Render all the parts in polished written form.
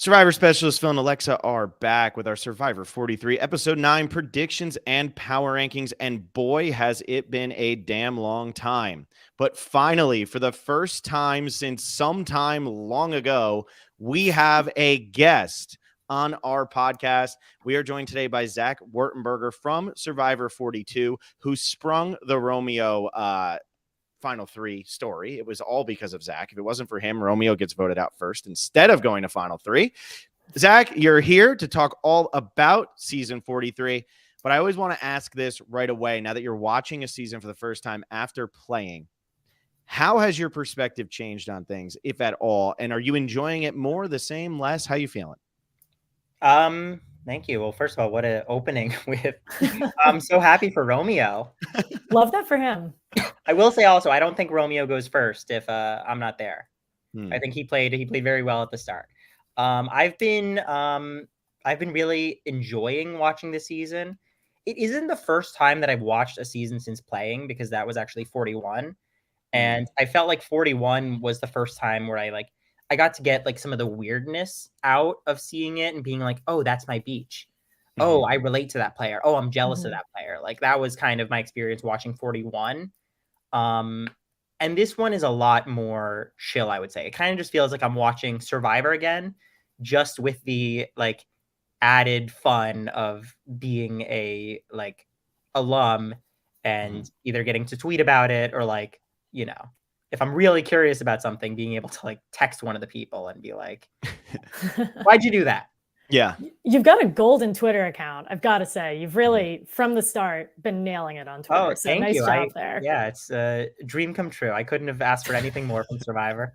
Survivor Specialist Phil and Alexa are back with our Survivor 43 Episode 9 predictions and power rankings. And boy, has it been a damn long time. But finally, for the first time since some time long ago, we have a guest on our podcast. We are joined today by Zach Wurtenberger from Survivor 42, who sprung the Romeo Final Three story. It was all because of Zach. If it wasn't for him, Romeo gets voted out first instead of going to Final Three. Zach, you're here to talk all about season 43, but I always want to ask this right away. Now that you're watching a season for the first time after playing, how has your perspective changed on things, if at all? And are you enjoying it more, the same, less? How you feeling? Thank you. Well, first of all, what an opening with I'm so happy for Romeo. Love that for him. I will say also, I don't think Romeo goes first if I'm not there. I think he played very well at the start. I've been really enjoying watching this season. It isn't the first time that I've watched a season since playing, because that was actually 41. And I felt like 41 was the first time where I got to get like some of the weirdness out of seeing it and being like, oh, that's my beach. Oh, I relate to that player. Oh, I'm jealous of that player. Like, that was kind of my experience watching 41. And this one is a lot more chill, I would say. It kind of just feels like I'm watching Survivor again, just with the like added fun of being a like alum and either getting to tweet about it or like, you know, if I'm really curious about something, being able to like text one of the people and be like, why'd you do that? Yeah. You've got a golden Twitter account. I've got to say, you've really, from the start, been nailing it on Twitter. Oh, so thank nice you. job there. Yeah, it's a dream come true. I couldn't have asked for anything more from Survivor.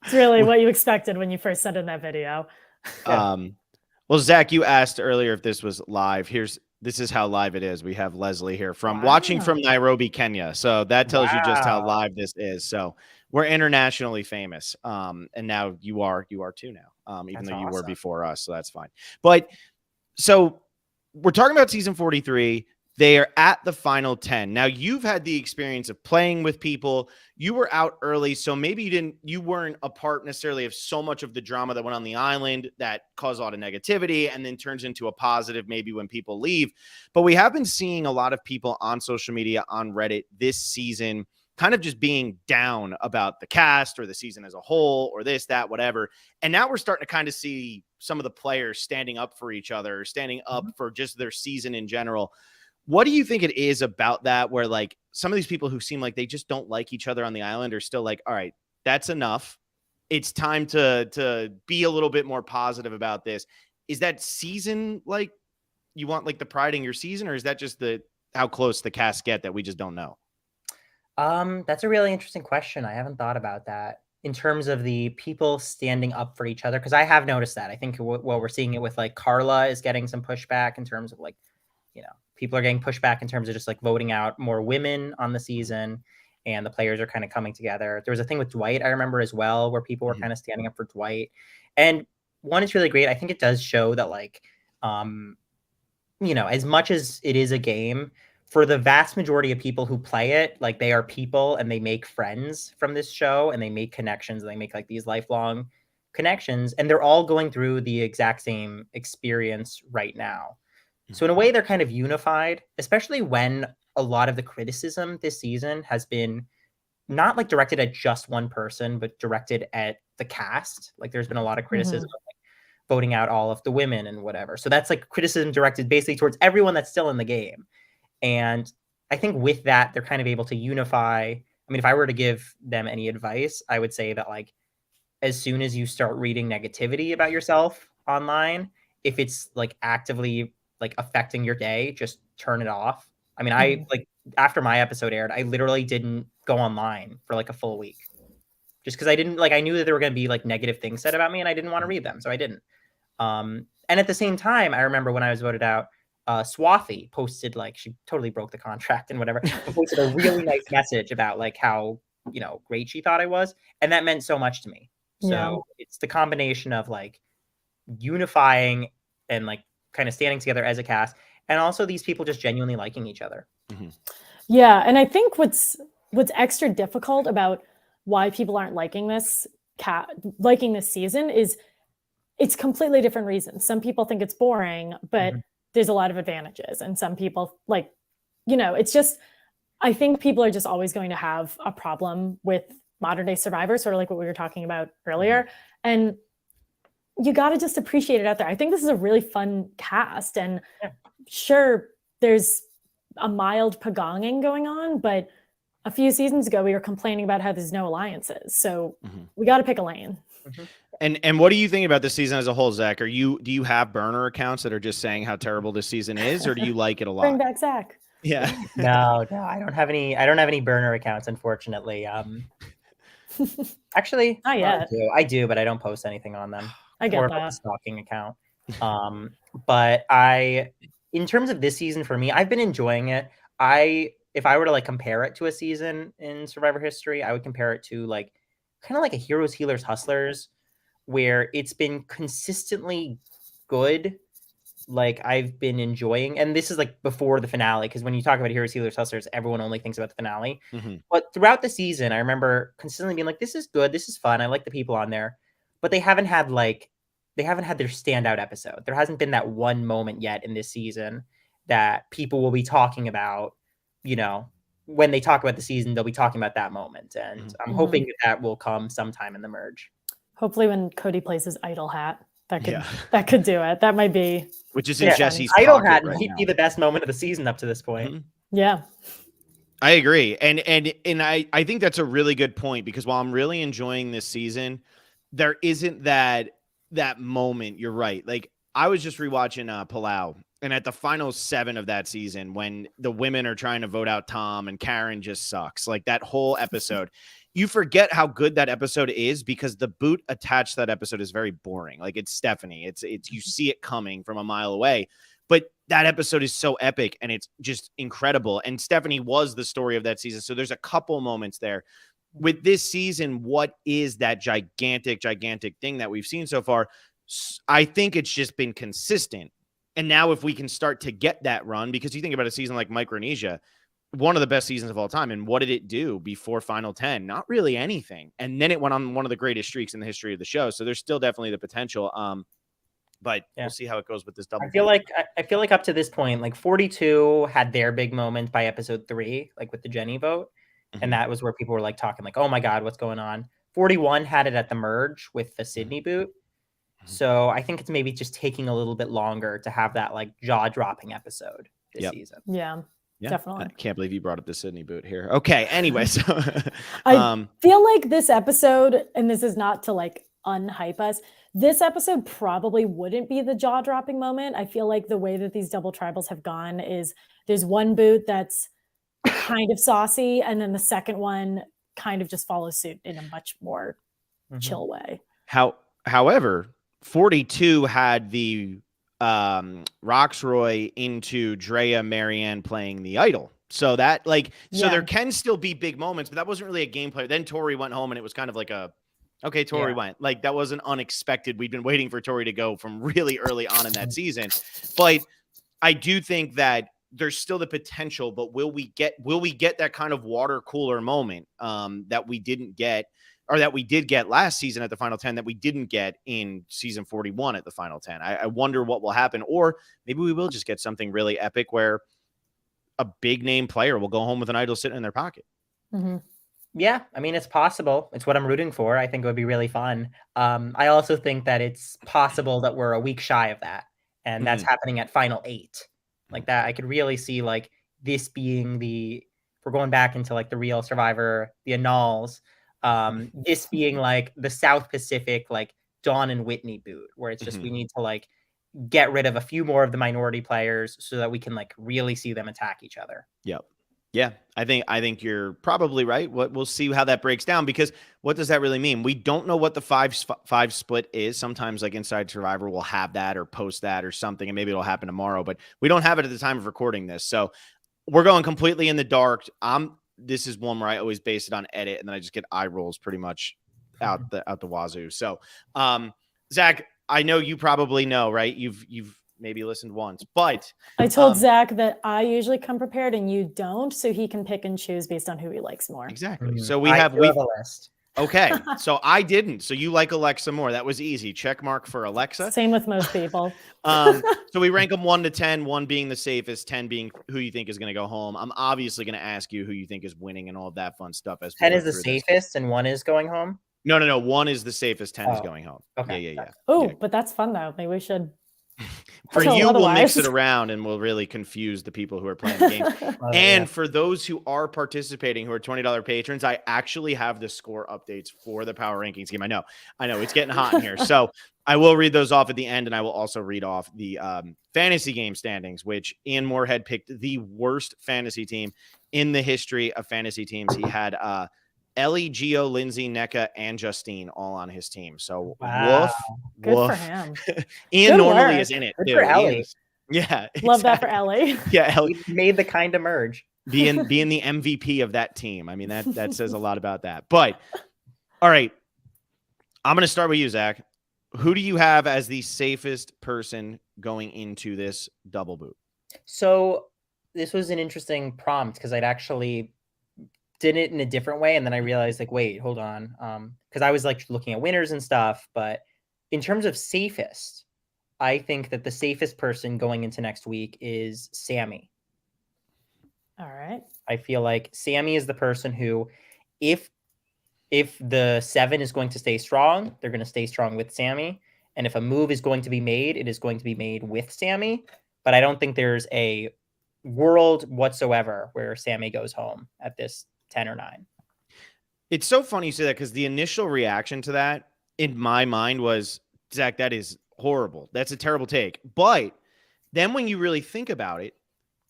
It's really what you expected when you first sent in that video. Well, Zach, you asked earlier if this was live. This is how live it is. We have Leslie here from watching from Nairobi, Kenya. So that tells you just how live this is. So we're internationally famous. And now you are too now, even though you were before us. So that's fine. But so we're talking about season 43. They are at the final 10. Now you've had the experience of playing with people. You were out early, so maybe you weren't a part necessarily of so much of the drama that went on the island that caused a lot of negativity and then turns into a positive maybe when people leave. But we have been seeing a lot of people on social media, on Reddit this season, kind of just being down about the cast or the season as a whole or this, that, whatever. And now we're starting to kind of see some of the players standing up for each other, standing up for just their season in general. What do you think it is about that where like some of these people who seem like they just don't like each other on the island are still like, all right, that's enough. It's time to be a little bit more positive about this. Is that season like you want like the pride in your season, or is that just how close the cast get that we just don't know? That's a really interesting question. I haven't thought about that in terms of the people standing up for each other, because I have noticed that. I think what we're seeing it with like Carla is getting some pushback in terms of like, you know, people are getting pushback in terms of just like voting out more women on the season, and the players are kind of coming together. There was a thing with Dwight, I remember as well, where people were kind of standing up for Dwight. And one, it's really great. I think it does show that like, you know, as much as it is a game, for the vast majority of people who play it, like they are people and they make friends from this show and they make connections and they make like these lifelong connections, and they're all going through the exact same experience right now. So in a way, they're kind of unified, especially when a lot of the criticism this season has been not like directed at just one person, but directed at the cast. Like there's been a lot of criticism of like voting out all of the women and whatever. So that's like criticism directed basically towards everyone that's still in the game. And I think with that, they're kind of able to unify. I mean, if I were to give them any advice, I would say that like, as soon as you start reading negativity about yourself online, if it's like actively like affecting your day, just turn it off. I mean, I like after my episode aired, I literally didn't go online for like a full week just because I didn't like, I knew that there were going to be like negative things said about me and I didn't want to read them. So I didn't. And at the same time, I remember when I was voted out, Swathi posted like, she totally broke the contract and whatever, but posted a really nice message about like how, you know, great she thought I was. And that meant so much to me. So it's the combination of like unifying and like kind of standing together as a cast, and also these people just genuinely liking each other. Yeah, and I think what's extra difficult about why people aren't liking this season is it's completely different reasons. Some people think it's boring, but there's a lot of advantages. And some people like, it's just, I think people are just always going to have a problem with modern day Survivor, sort of like what we were talking about earlier. And you got to just appreciate it out there. I think this is a really fun cast, and sure, there's a mild pagonging going on, but a few seasons ago, we were complaining about how there's no alliances. So we got to pick a lane. And what do you think about this season as a whole, Zach? Do you have burner accounts that are just saying how terrible this season is, or do you like it a lot? Bring back Zach. Yeah. No, I don't have any burner accounts, unfortunately. Actually, Not yet. I do, but I don't post anything on them. I get More that. of a stalking account. But in terms of this season for me, I've been enjoying it. If I were to like compare it to a season in Survivor history, I would compare it to like kind of like a Heroes, Healers, Hustlers, where it's been consistently good. Like I've been enjoying, and this is like before the finale, because when you talk about Heroes, Healers, Hustlers, everyone only thinks about the finale. But throughout the season, I remember consistently being like, this is good, this is fun, I like the people on there. But they haven't had their standout episode. There hasn't been that one moment yet in this season that people will be talking about. When they talk about the season, they'll be talking about that moment. And I'm hoping that will come sometime in the merge. Hopefully when Cody plays his idol hat, that could do it. That might be. Which is in Jesse's idol pocket hat right might now. be the best moment of the season up to this point. Yeah. I agree. And I think that's a really good point, because while I'm really enjoying this season, there isn't that moment. You're right. Like I was just rewatching Palau, and at the final 7 of that season, when the women are trying to vote out Tom and Karen just sucks, like that whole episode, you forget how good that episode is because the boot attached to that episode is very boring. Like it's Stephanie. It's you see it coming from a mile away. But that episode is so epic and it's just incredible. And Stephanie was the story of that season. So there's a couple moments there. With this season, what is that gigantic thing that we've seen so far? I think it's just been consistent. And now if we can start to get that run, because you think about a season like Micronesia, one of the best seasons of all time. And what did it do before Final 10? Not really anything. And then it went on one of the greatest streaks in the history of the show. So there's still definitely the potential. But we'll see how it goes with this double. I feel like up to this point, like 42 had their big moment by episode 3, like with the Jenny vote. And that was where people were like talking like, oh my God, what's going on? 41 had it at the merge with the Sydney boot. So I think it's maybe just taking a little bit longer to have that like jaw-dropping episode this season. Yeah, definitely. I can't believe you brought up the Sydney boot here. Okay, anyway, so I feel like this episode, and this is not to like unhype us, this episode probably wouldn't be the jaw-dropping moment. I feel like the way that these double tribals have gone is there's one boot that's kind of saucy, and then the second one kind of just follows suit in a much more chill way. However, 42 had the Roxroy into Drea Marianne playing the idol. So that there can still be big moments, but that wasn't really a gameplay. Then Tori went home and it was kind of like Tori went. Like that wasn't unexpected. We'd been waiting for Tori to go from really early on in that season. But I do think that there's still the potential, but will we get that kind of water cooler moment that we didn't get, or that we did get last season at the Final 10 that we didn't get in season 41 at the Final 10? I wonder what will happen, or maybe we will just get something really epic where a big name player will go home with an idol sitting in their pocket. Yeah, I mean, it's possible. It's what I'm rooting for. I think it would be really fun. I also think that it's possible that we're a week shy of that, and that's happening at Final 8. Like that, I could really see like this being if we're going back into like the real Survivor, the annals, this being like the South Pacific, like Dawn and Whitney boot, where it's just we need to like get rid of a few more of the minority players so that we can like really see them attack each other. Yep. Yeah, I think you're probably right. We'll see how that breaks down, because what does that really mean? We don't know what the five split is. Sometimes like Inside Survivor will have that or post that or something, and maybe it'll happen tomorrow, but we don't have it at the time of recording this. So we're going completely in the dark. This is one where I always base it on edit, and then I just get eye rolls pretty much out the wazoo. So Zach, I know you probably know, right? You've maybe listened once, but I told Zach that I usually come prepared and you don't, so he can pick and choose based on who he likes more. Exactly. So we have a list. Okay, so I didn't. So you like Alexa more. That was easy. Check mark for Alexa. Same with most people. So we rank them 1 to 10, 1 being the safest, 10 being who you think is going to go home. I'm obviously going to ask you who you think is winning and all of that fun stuff. As 10 is the safest and 1 is going home? No. 1 is the safest, 10 is going home. Okay. Yeah. Oh, yeah. But that's fun though. Maybe we should. For you, we'll mix it around and we'll really confuse the people who are playing the game. And for those who are participating, who are $20 patrons, I actually have the score updates for the power rankings game. I know it's getting hot in here. So I will read those off at the end. And I will also read off the fantasy game standings, which Ian Moorhead picked the worst fantasy team in the history of fantasy teams. He had Ellie, Gio, Lindsay, NECA, and Justine all on his team. So wow. Good for him. Ian normally is in it. Good for Ellie. Yeah. Love that for Ellie. Yeah. Ellie he made the kind of merge. being the MVP of that team. I mean, that says a lot about that. But all right. I'm going to start with you, Zach. Who do you have as the safest person going into this double boot? So this was an interesting prompt because I'd actually did it in a different way. And then I realized like, wait, hold on. Because I was like looking at winners and stuff. But in terms of safest, I think that the safest person going into next week is Sammy. All right. I feel like Sammy is the person who, if the 7 is going to stay strong, they're going to stay strong with Sammy. And if a move is going to be made, it is going to be made with Sammy. But I don't think there's a world whatsoever where Sammy goes home at this 10 or 9. It's so funny you say that because the initial reaction to that in my mind was, Zach, that is horrible. That's a terrible take. But then when you really think about it,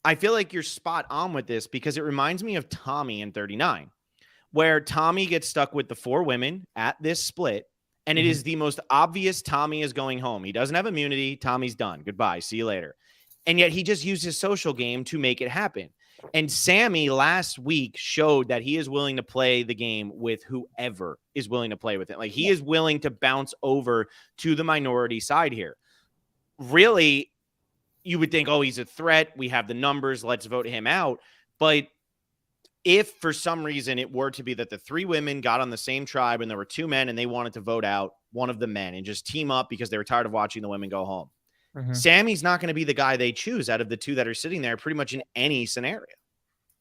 I feel like you're spot on with this because it reminds me of Tommy in 39, where Tommy gets stuck with the 4 women at this split. And it is the most obvious Tommy is going home. He doesn't have immunity. Tommy's done. Goodbye. See you later. And yet he just used his social game to make it happen. And Sammy last week showed that he is willing to play the game with whoever is willing to play with it. Like he is willing to bounce over to the minority side here. Really, you would think, oh, he's a threat. We have the numbers. Let's vote him out. But if for some reason it were to be that the 3 women got on the same tribe and there were 2 men and they wanted to vote out one of the men and just team up because they were tired of watching the women go home, Sammy's not going to be the guy they choose out of the 2 that are sitting there pretty much in any scenario.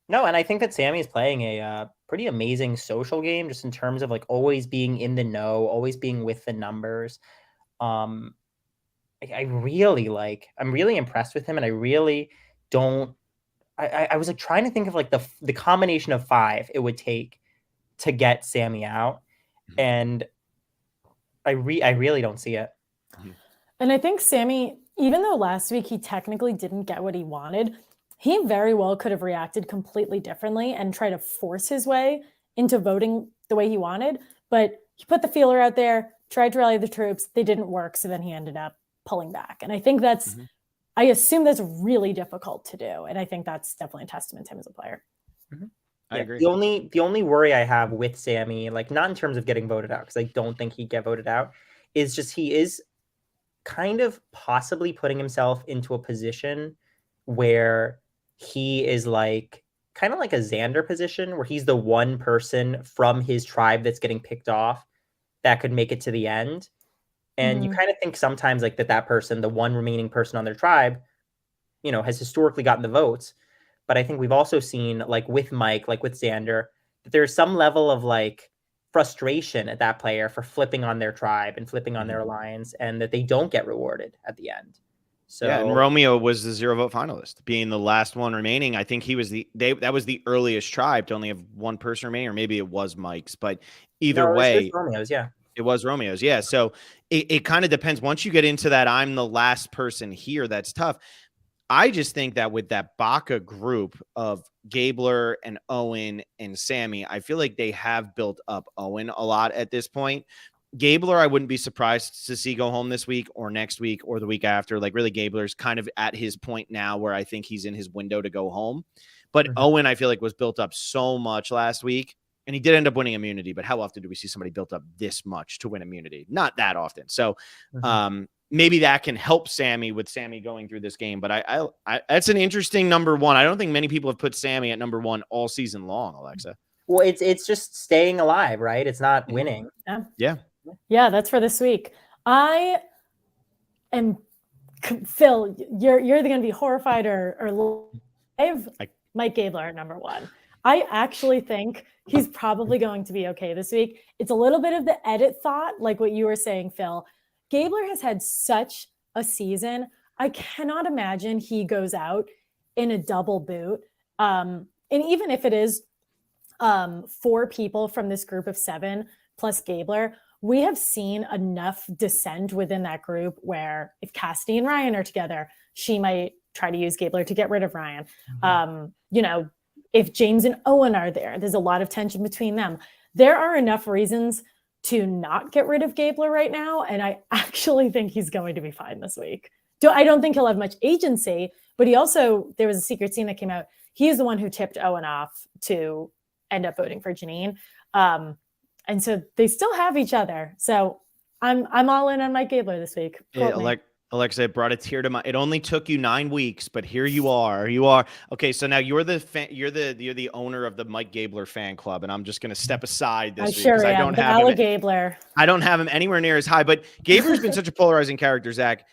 No, and I think that Sammy's playing a pretty amazing social game just in terms of like always being in the know, always being with the numbers. I'm really impressed with him, and I really don't. I was like trying to think of like the combination of 5 it would take to get Sammy out, and I really don't see it. And I think Sammy, even though last week he technically didn't get what he wanted, he very well could have reacted completely differently and tried to force his way into voting the way he wanted. But he put the feeler out there, tried to rally the troops. They didn't work. So then he ended up pulling back. And I think that's, I assume that's really difficult to do. And I think that's definitely a testament to him as a player. I agree. The only worry I have with Sammy, like not in terms of getting voted out, because I don't think he'd get voted out, is just he is kind of possibly putting himself into a position where he is like kind of like a Xander position where he's the one person from his tribe that's getting picked off that could make it to the end. And you kind of think sometimes like that person, the one remaining person on their tribe, you know, has historically gotten the votes. But I think we've also seen like with Mike, like with Xander, that there's some level of like frustration at that player for flipping on their tribe and flipping on their alliance, and that they don't get rewarded at the end. So yeah, and Romeo was the 0 vote finalist, being the last one remaining. I think he was that was the earliest tribe to only have 1 person remaining, or maybe it was Mike's, but either way, it was Romeo's, yeah. It was Romeo's, yeah. So it kind of depends. Once you get into that, I'm the last person here, that's tough. I just think that with that Baca group of Gabler and Owen and Sammy, I feel like they have built up Owen a lot at this point. Gabler, I wouldn't be surprised to see go home this week or next week or the week after. Like really, Gabler's kind of at his point now where I think he's in his window to go home. But Owen, I feel like, was built up so much last week, and he did end up winning immunity. But how often do we see somebody built up this much to win immunity? Not that often. So maybe that can help Sammy with Sammy going through this game. But I that's an interesting number 1. I don't think many people have put Sammy at number 1 all season long, Alexa. Well, it's just staying alive, right? It's not winning. Yeah. That's for this week. I am Phil. You're either going to be horrified or live. Mike Gabler at number 1. I actually think he's probably going to be okay this week. It's a little bit of the edit thought, like what you were saying, Phil. Gabler has had such a season. I cannot imagine he goes out in a double boot. And even if it is 4 people from this group of 7 plus Gabler, we have seen enough dissent within that group where if Cassidy and Ryan are together, she might try to use Gabler to get rid of Ryan. If James and Owen are there, there's a lot of tension between them. There are enough reasons to not get rid of Gabler right now, and I actually think he's going to be fine this week. I don't think he'll have much agency, but there was a secret scene that came out. He is the one who tipped Owen off to end up voting for Janine. And so they still have each other. So I'm all in on Mike Gabler this week. Alexa, it brought a tear to my. It only took you 9 weeks, but here you are. You are okay. So now you're the owner of the Mike Gabler fan club, and I'm just going to step aside this week because I don't have him. Gabler. I don't have him anywhere near as high. But Gabler's been such a polarizing character, Zach.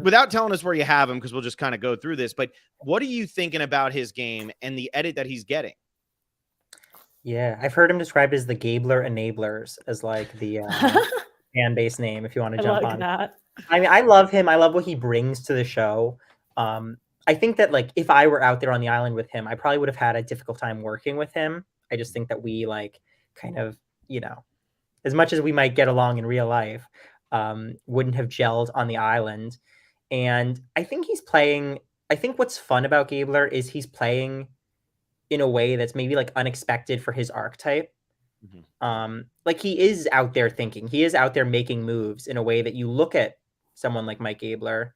Without telling us where you have him, because we'll just kind of go through this. But what are you thinking about his game and the edit that he's getting? Yeah, I've heard him described as the Gabler Enablers, as like the fan base name, if you want to jump on that. I mean, I love him. I love what he brings to the show. I think that like if I were out there on the island with him, I probably would have had a difficult time working with him. I just think that we like kind of, as much as we might get along in real life, wouldn't have gelled on the island. And I think what's fun about Gabler is he's playing in a way that's maybe like unexpected for his archetype. Like he is out there thinking, he is out there making moves in a way that you look at someone like Mike Gabler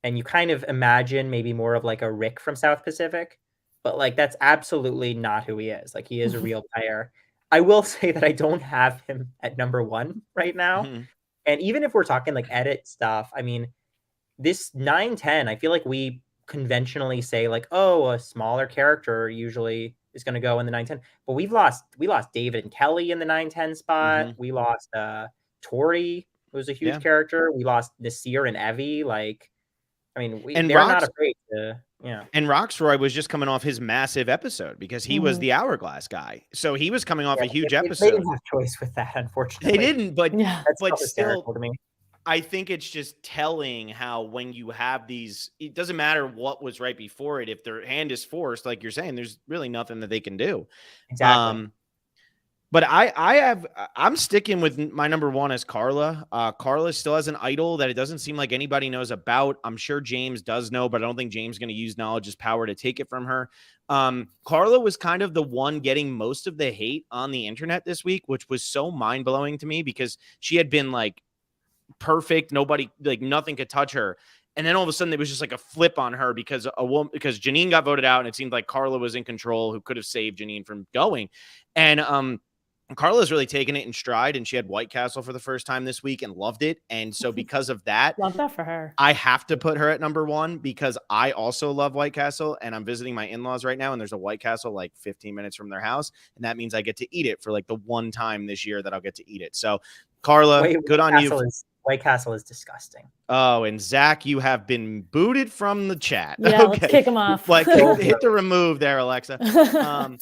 and you kind of imagine maybe more of like a Rick from South Pacific, but like that's absolutely not who he is. Like he is a real player. I will say that I don't have him at number 1 right now. And even if we're talking like edit stuff, I mean, this 9-10, I feel like we conventionally say like, oh, a smaller character usually is going to go in the 9-10, but we lost David and Kelly in the 9-10 spot. We lost Tori, who was a huge character. We lost Nasir and Evie. Like, I mean, they're not afraid to, And Roxroy was just coming off his massive episode because he was the Hourglass guy. So he was coming off a huge episode. They didn't have choice with that, unfortunately. They didn't, but still, to me. I think it's just telling how when you have these, it doesn't matter what was right before it. If their hand is forced, like you're saying, there's really nothing that they can do. Exactly. But I'm sticking with my number 1 as Carla. Carla still has an idol that it doesn't seem like anybody knows about. I'm sure James does know, but I don't think James is going to use knowledge as power to take it from her. Carla was kind of the one getting most of the hate on the internet this week, which was so mind blowing to me because she had been like perfect. Nobody, like nothing could touch her. And then all of a sudden, there was just like a flip on her because Janine got voted out, and it seemed like Carla was in control, who could have saved Janine from going. And Carla's really taken it in stride, and she had White Castle for the first time this week and loved it. And so because of that, love that for her. I have to put her at number 1 because I also love White Castle, and I'm visiting my in-laws right now, and there's a White Castle like 15 minutes from their house, and that means I get to eat it for like the one time this year that I'll get to eat it. So Carla, good on you. White Castle is disgusting. Oh, and Zach, you have been booted from the chat. Yeah, let's kick him off. Like hit the remove there, Alexa.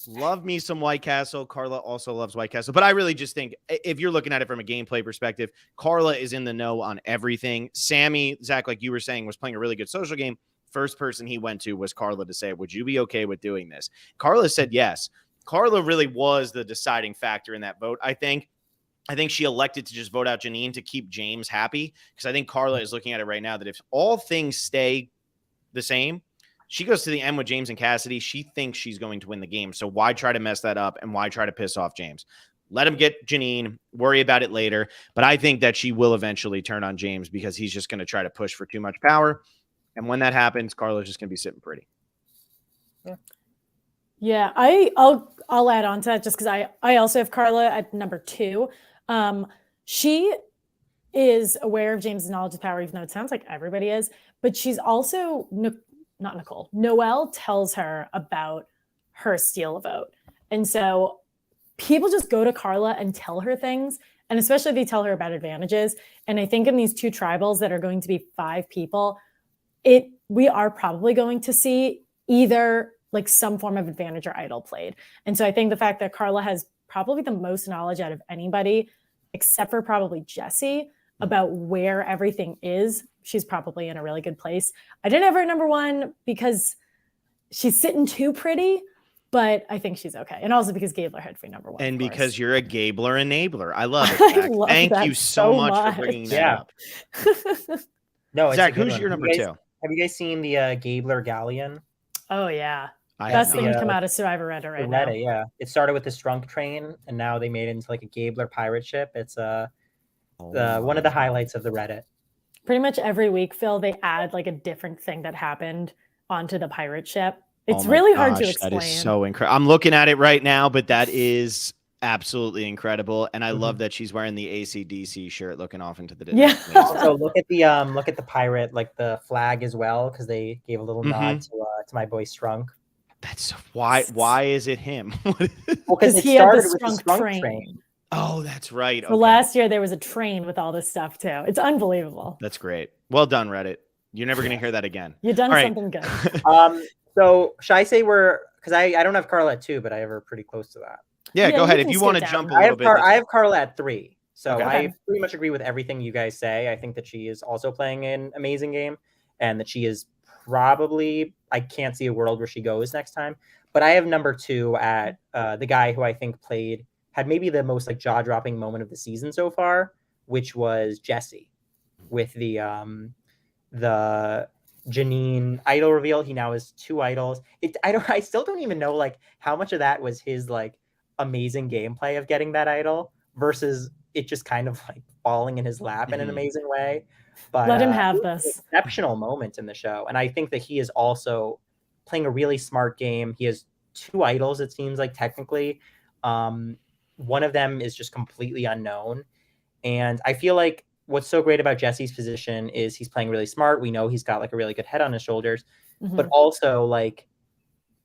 Love me some White Castle. Carla also loves White Castle. But I really just think if you're looking at it from a gameplay perspective, Carla is in the know on everything. Sammy, Zach, like you were saying, was playing a really good social game. First person he went to was Carla to say, would you be okay with doing this? Carla said yes. Carla really was the deciding factor in that vote, I think. I think she elected to just vote out Janine to keep James happy because I think Carla is looking at it right now that if all things stay the same, she goes to the end with James and Cassidy. She thinks she's going to win the game. So why try to mess that up and why try to piss off James? Let him get Janine, worry about it later. But I think that she will eventually turn on James because he's just going to try to push for too much power. And when that happens, Carla's just going to be sitting pretty. Yeah, I'll add on to that just because I also have Carla at number 2. She is aware of James' knowledge of power, even though it sounds like everybody is, but she's also not Nicole. Noelle tells her about her steal a vote. And so people just go to Carla and tell her things. And especially they tell her about advantages. And I think in these 2 tribals that are going to be 5 people, we are probably going to see either like some form of advantage or idol played. And so I think the fact that Carla has probably the most knowledge out of anybody, except for probably Jessie, about where everything is, she's probably in a really good place. I didn't have her number 1 because she's sitting too pretty, but I think she's okay. And also because Gabler had for number 1. And because you're a Gabler enabler. I love it, Zach. Thank you so much for bringing that up. No, it's Zach, who's your number 2? Have you guys seen the Gabler Galleon? Oh, yeah. Best thing to come out of Survivor Reddit right now. Reddit, yeah. It started with the Strunk train, and now they made it into like a Gabler pirate ship. It's one of the highlights of the Reddit. Pretty much every week, Phil, they add like a different thing that happened onto the pirate ship. It's really hard to explain. That is so incredible. I'm looking at it right now, but that is absolutely incredible. And I love that she's wearing the AC/DC shirt looking off into the distance. Yeah. Also, look at the pirate, like the flag as well, because they gave a little nod to my boy Strunk. That's why is it him? Because he had the Strunk train. Oh, that's right. So last year there was a train with all this stuff too. It's unbelievable. That's great. Well done, Reddit. You're never going to hear that again. You've done something good. So should I say because I don't have Carla at 2, but I have her pretty close to that. Yeah, go ahead. If you want to jump a little bit. I have Carla at 3. So I pretty much agree with everything you guys say. I think that she is also playing an amazing game and that she is probably, I can't see a world where she goes next time. But I have number 2 at the guy who I think had maybe the most like jaw-dropping moment of the season so far, which was Jessie with the Janine idol reveal. He now has 2 idols. I still don't even know like how much of that was his like amazing gameplay of getting that idol versus it just kind of like falling in his lap in an amazing way. But let him have this exceptional moment in the show. And I think that he is also playing a really smart game. He has 2 idols, it seems like technically. One of them is just completely unknown. And I feel like what's so great about Jesse's position is he's playing really smart. We know he's got like a really good head on his shoulders, but also like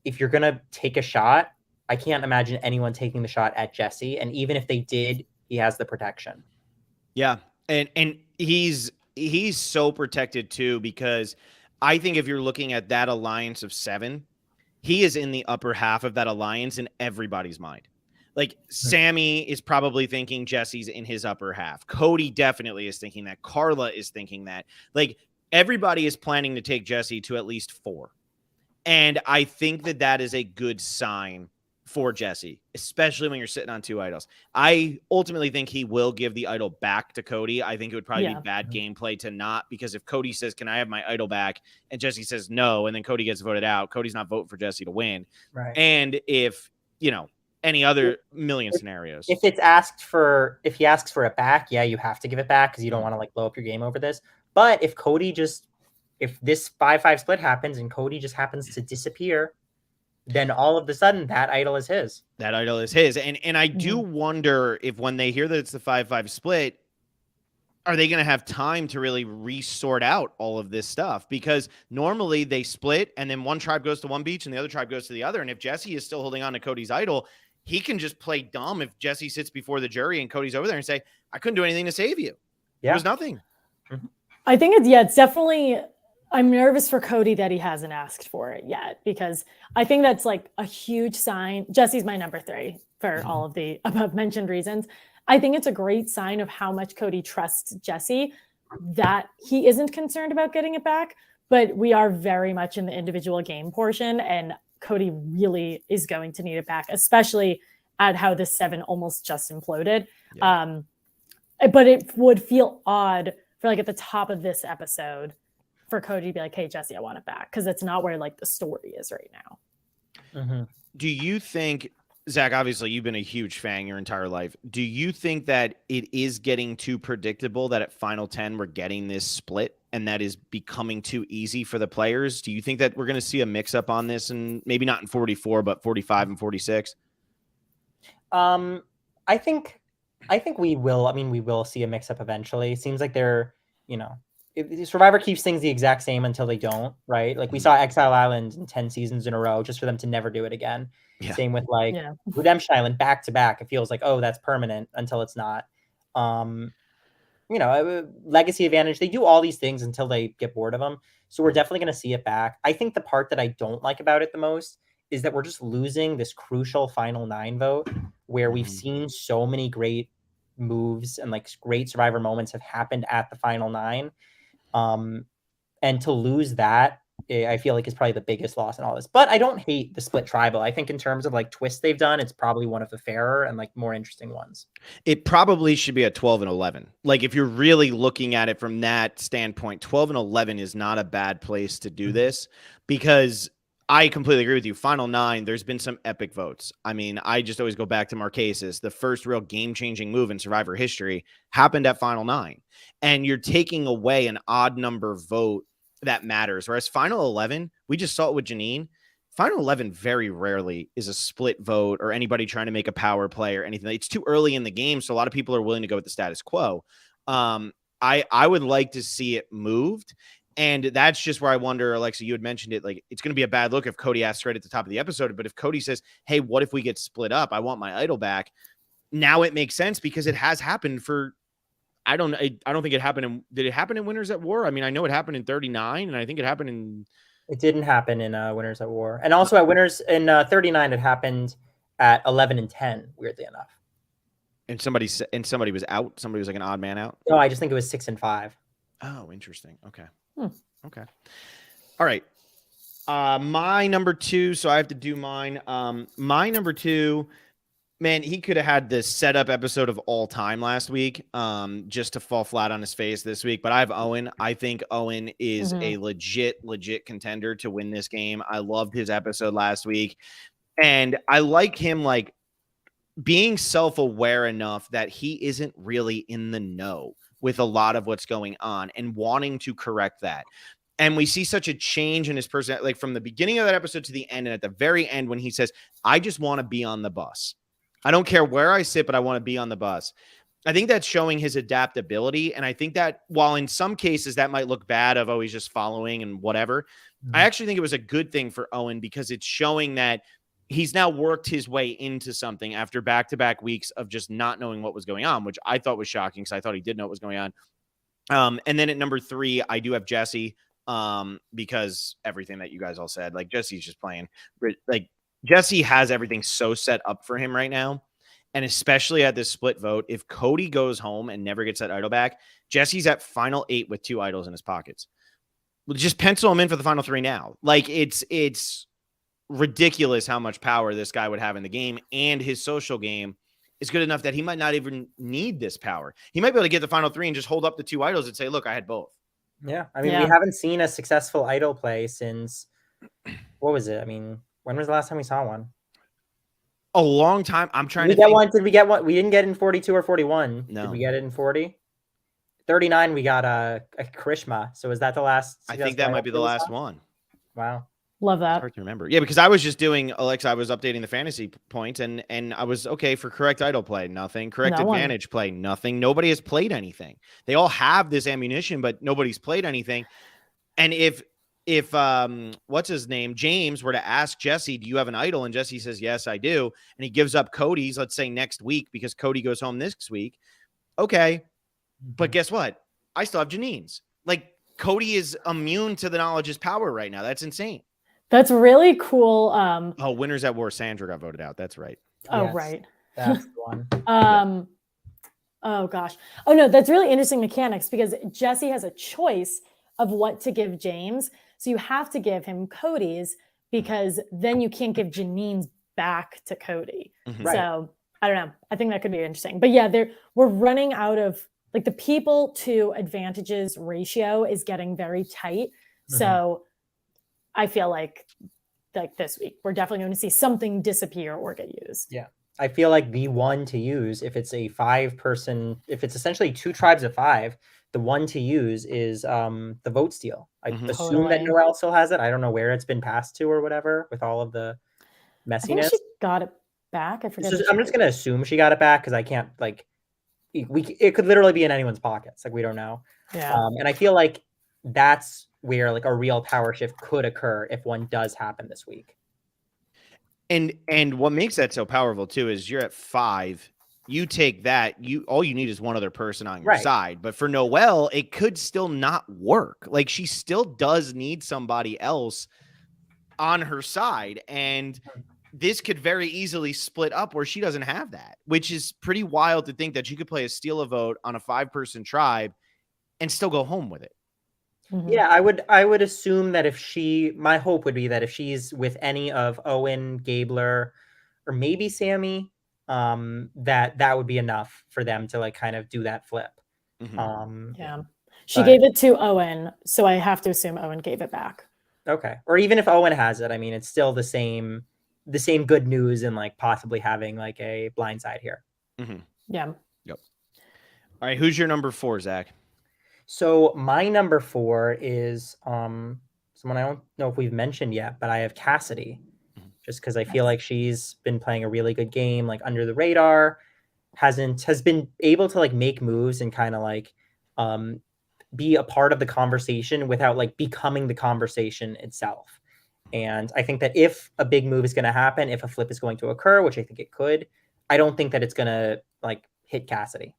if you're going to take a shot, I can't imagine anyone taking the shot at Jesse. And even if they did, he has the protection. Yeah. And he's so protected too, because I think if you're looking at that alliance of 7, he is in the upper half of that alliance in everybody's mind. Like Sammy is probably thinking Jesse's in his upper half. Cody definitely is thinking that. Carla is thinking that. Like everybody is planning to take Jesse to at least 4. And I think that is a good sign for Jesse, especially when you're sitting on 2 idols. I ultimately think he will give the idol back to Cody. I think it would probably be bad gameplay to not, because if Cody says, can I have my idol back? And Jesse says no, and then Cody gets voted out. Cody's not voting for Jesse to win. Right. And if, any other million scenarios. If he asks for it back, yeah, you have to give it back because you don't want to like blow up your game over this. But if this 5-5 split happens and Cody just happens to disappear, then all of a sudden that idol is his. That idol is his. And I do wonder if when they hear that it's the 5-5 split, are they going to have time to really resort out all of this stuff? Because normally they split and then one tribe goes to one beach and the other tribe goes to the other. And if Jesse is still holding on to Cody's idol, he can just play dumb if Jesse sits before the jury and Cody's over there and say, I couldn't do anything to save you. Yeah. It was nothing. I think it's definitely, I'm nervous for Cody that he hasn't asked for it yet, because I think that's like a huge sign. Jesse's my number 3 for all of the above mentioned reasons. I think it's a great sign of how much Cody trusts Jesse, that he isn't concerned about getting it back, but we are very much in the individual game portion, and Cody really is going to need it back, especially at how this 7 almost just imploded. Yeah. But it would feel odd for like at the top of this episode for Cody to be like, hey, Jesse, I want it back. Because it's not where like the story is right now. Do you think, Zach, obviously you've been a huge fan your entire life. Do you think that it is getting too predictable that at Final 10 we're getting this split and that is becoming too easy for the players? Do you think that we're going to see a mix up on this, and maybe not in 44, but 45 and 46? I think we will. I mean, we will see a mix up eventually. It seems like they're, Survivor keeps things the exact same until they don't, right? Like we saw Exile Island in 10 seasons in a row just for them to never do it again. Yeah. Same with like Redemption Island back to back. It feels like, oh, that's permanent until it's not. Legacy Advantage, they do all these things until they get bored of them. So we're definitely going to see it back. I think the part that I don't like about it the most is that we're just losing this crucial final 9 vote where we've seen so many great moves and like great Survivor moments have happened at the final 9. And to lose that, I feel like is probably the biggest loss in all this. But I don't hate the split tribal. I think in terms of like twists they've done, it's probably one of the fairer and like more interesting ones. It probably should be a 12 and 11. Like if you're really looking at it from that standpoint, 12 and 11 is not a bad place to do this, because I completely agree with you. Final 9, there's been some epic votes. I mean, I just always go back to Marquesas. The first real game-changing move in Survivor history happened at Final 9. And you're taking away an odd number vote that matters. Whereas Final 11, we just saw it with Janine. Final 11 very rarely is a split vote or anybody trying to make a power play or anything. It's too early in the game, so a lot of people are willing to go with the status quo. I would like to see it moved. And that's just where I wonder, Alexa, you had mentioned it, like it's going to be a bad look if Cody asks right at the top of the episode. But if Cody says, hey, what if we get split up? I want my idol back. Now it makes sense because it has happened for, I don't think it happened did it happen in Winners at War? I mean, I know it happened in 39 and I think it happened in. It didn't happen in Winners at War. And also at Winners in 39, it happened at 11 and 10, weirdly enough. And somebody was out. Somebody was like an odd man out. No, I just think it was 6 and 5. Oh, interesting. Okay. Okay. All right. My number 2. So I have to do mine. My number 2, man, he could have had the setup episode of all time last week, just to fall flat on his face this week. But I have Owen. I think Owen is a legit contender to win this game. I loved his episode last week. And I like him, like, being self-aware enough that he isn't really in the know with a lot of what's going on and wanting to correct that. And we see such a change in his person, like from the beginning of that episode to the end. And at the very end, when he says, I just want to be on the bus. I don't care where I sit, but I want to be on the bus. I think that's showing his adaptability. And I think that while in some cases that might look bad of, oh, he's just following and whatever, I actually think it was a good thing for Owen because it's showing that he's now worked his way into something after back-to-back weeks of just not knowing what was going on, which I thought was shocking because I thought he did know what was going on. And then at number 3, I do have Jesse because everything that you guys all said, like Jesse's just playing. Like Jesse has everything so set up for him right now. And especially at this split vote, if Cody goes home and never gets that idol back, Jesse's at final 8 with 2 idols in his pockets. Just pencil him in for the final 3 now. Like it's ridiculous how much power this guy would have in the game, and his social game is good enough that he might not even need this power. He might be able to get the final 3 and just hold up the 2 idols and say, look, I had both. Yeah. I mean, we haven't seen a successful idol play since, what was it? I mean, when was the last time we saw one? A long time. I'm trying to get one. Did we get one? We didn't get it in 42 or 41. No. Did we get it in 40? 39, we got a Krishma. So is that the last? I think that might be the last one. Wow. Love that. It's hard to remember. Yeah, because I was just doing, Alexa, I was updating the fantasy points and I was okay for correct idol play, nothing. Correct advantage play, nothing. Nobody has played anything. They all have this ammunition, but nobody's played anything. And if what's his name, James, were to ask Jesse, do you have an idol? And Jesse says, yes, I do. And he gives up Cody's, let's say next week, because Cody goes home this week. Okay. But guess what? I still have Janine's. Like Cody is immune to the knowledge's power right now. That's insane. That's really cool. Winners at War, Sandra got voted out. That's right. Oh, yes, right. That's the one. Oh gosh. Oh no, that's really interesting mechanics because Jesse has a choice of what to give James. So you have to give him Cody's because then you can't give Janine's back to Cody. Right. So I don't know. I think that could be interesting. But yeah, we're running out of like the people to advantages ratio is getting very tight. So I feel like this week, we're definitely going to see something disappear or get used. Yeah. I feel like the one to use, if it's a 5-person, if it's essentially 2 tribes of 5, the one to use is the vote steal. I assume that Noelle still has it. I don't know where it's been passed to or whatever with all of the messiness. I think she got it back. I forget. I'm just going to assume she got it back because I can't, like, it could literally be in anyone's pockets. Like, we don't know. Yeah. And I feel like that's where like a real power shift could occur if one does happen this week. And what makes that so powerful too is you're at 5. You take that, all you need is one other person on your side. But for Noelle, it could still not work. Like she still does need somebody else on her side. And this could very easily split up where she doesn't have that, which is pretty wild to think that you could play a steal a vote on a 5-person tribe and still go home with it. Yeah, I would assume that my hope would be that if she's with any of Owen, Gabler, or maybe Sammy, that would be enough for them to like kind of do that flip. Yeah. She gave it to Owen, so I have to assume Owen gave it back. Okay. Or even if Owen has it, I mean, it's still the same good news and like possibly having like a blind side here. Yeah. Yep. All right. Who's your number 4, Zach? So my number 4 is someone I don't know if we've mentioned yet, but I have Cassidy, just because I feel like she's been playing a really good game, like under the radar, has been able to like make moves and kind of like be a part of the conversation without like becoming the conversation itself. And I think that if a big move is going to happen, if a flip is going to occur, which I think it could, I don't think that it's going to like hit Cassidy.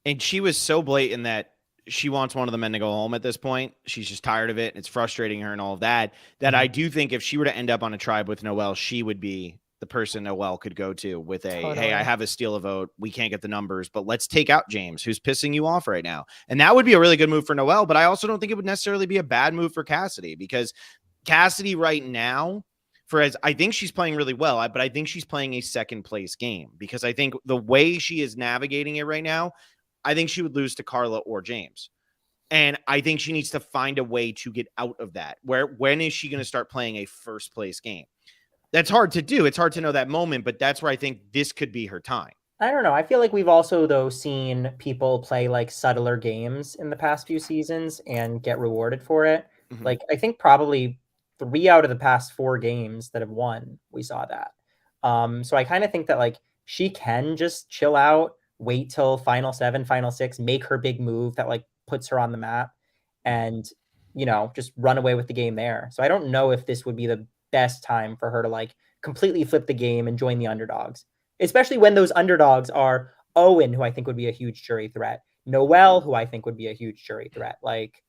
And she was so blatant that she wants one of the men to go home at this point. She's just tired of it. It's frustrating her and all of that, I do think if she were to end up on a tribe with Noelle, she would be the person Noelle could go to with hey, I have a steal a vote. We can't get the numbers, but let's take out James, who's pissing you off right now. And that would be a really good move for Noelle, but I also don't think it would necessarily be a bad move for Cassidy, because Cassidy right now, I think she's playing really well, but I think she's playing a second place game, because I think the way she is navigating it right now, I think she would lose to Carla or James. And I think she needs to find a way to get out of that. When is she going to start playing a first place game? That's hard to do. It's hard to know that moment, but that's where I think this could be her time. I don't know. I feel like we've also, though, seen people play like subtler games in the past few seasons and get rewarded for it. Like, I think probably 3 out of the past 4 games that have won, we saw that. So I kind of think that like she can just chill out, wait till final 7, final 6, make her big move that like puts her on the map, and just run away with the game there. So I don't know if this would be the best time for her to like completely flip the game and join the underdogs, especially when those underdogs are Owen, who I think would be a huge jury threat, Noelle, who I think would be a huge jury threat. Like,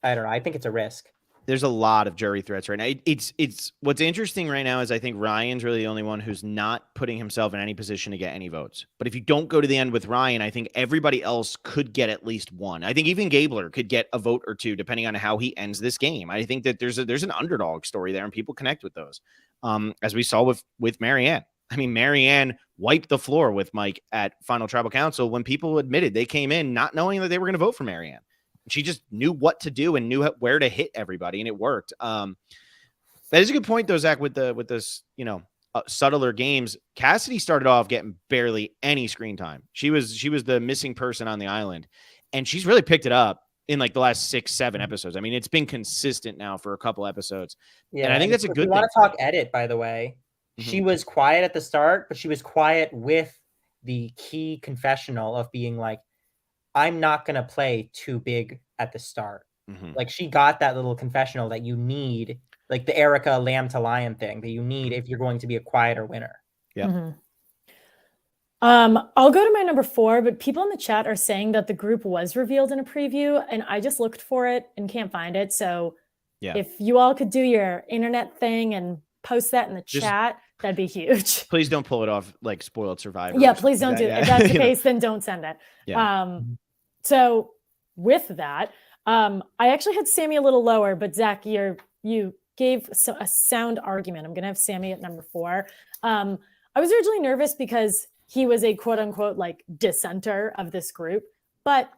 I don't know. I think it's a risk. There's a lot of jury threats right now. It's what's interesting right now is I think Ryan's really the only one who's not putting himself in any position to get any votes. But if you don't go to the end with Ryan, I think everybody else could get at least one. I think even Gabler could get a vote or two, depending on how he ends this game. I think that there's an underdog story there, and people connect with those. As we saw with Marianne. I mean, Marianne wiped the floor with Mike at Final Tribal Council when people admitted they came in not knowing that they were going to vote for Marianne. She just knew what to do and knew where to hit everybody, and it worked. That is a good point, though, Zach. With this, subtler games, Cassidy started off getting barely any screen time. She was the missing person on the island, and she's really picked it up in like the last 6-7 episodes. I mean, it's been consistent now for a couple episodes. Yeah, and I think that's a good thing. If you want to talk edit, by the way, she was quiet at the start, but she was quiet with the key confessional of being like, I'm not going to play too big at the start. Like, she got that little confessional that you need, like the Erica lamb to lion thing that you need if you're going to be a quieter winner. Yeah. I'll go to my number 4, but people in the chat are saying that the group was revealed in a preview, and I just looked for it and can't find it. So if you all could do your internet thing and post that in the chat, that'd be huge. Please don't pull it off like Spoiled Survivor. Yeah, please don't do it. If that's the case, then don't send it. Yeah. So with that, I actually had Sammy a little lower, but Zach, you gave a sound argument. I'm going to have Sammy at number 4. I was originally nervous because he was a quote unquote like dissenter of this group, but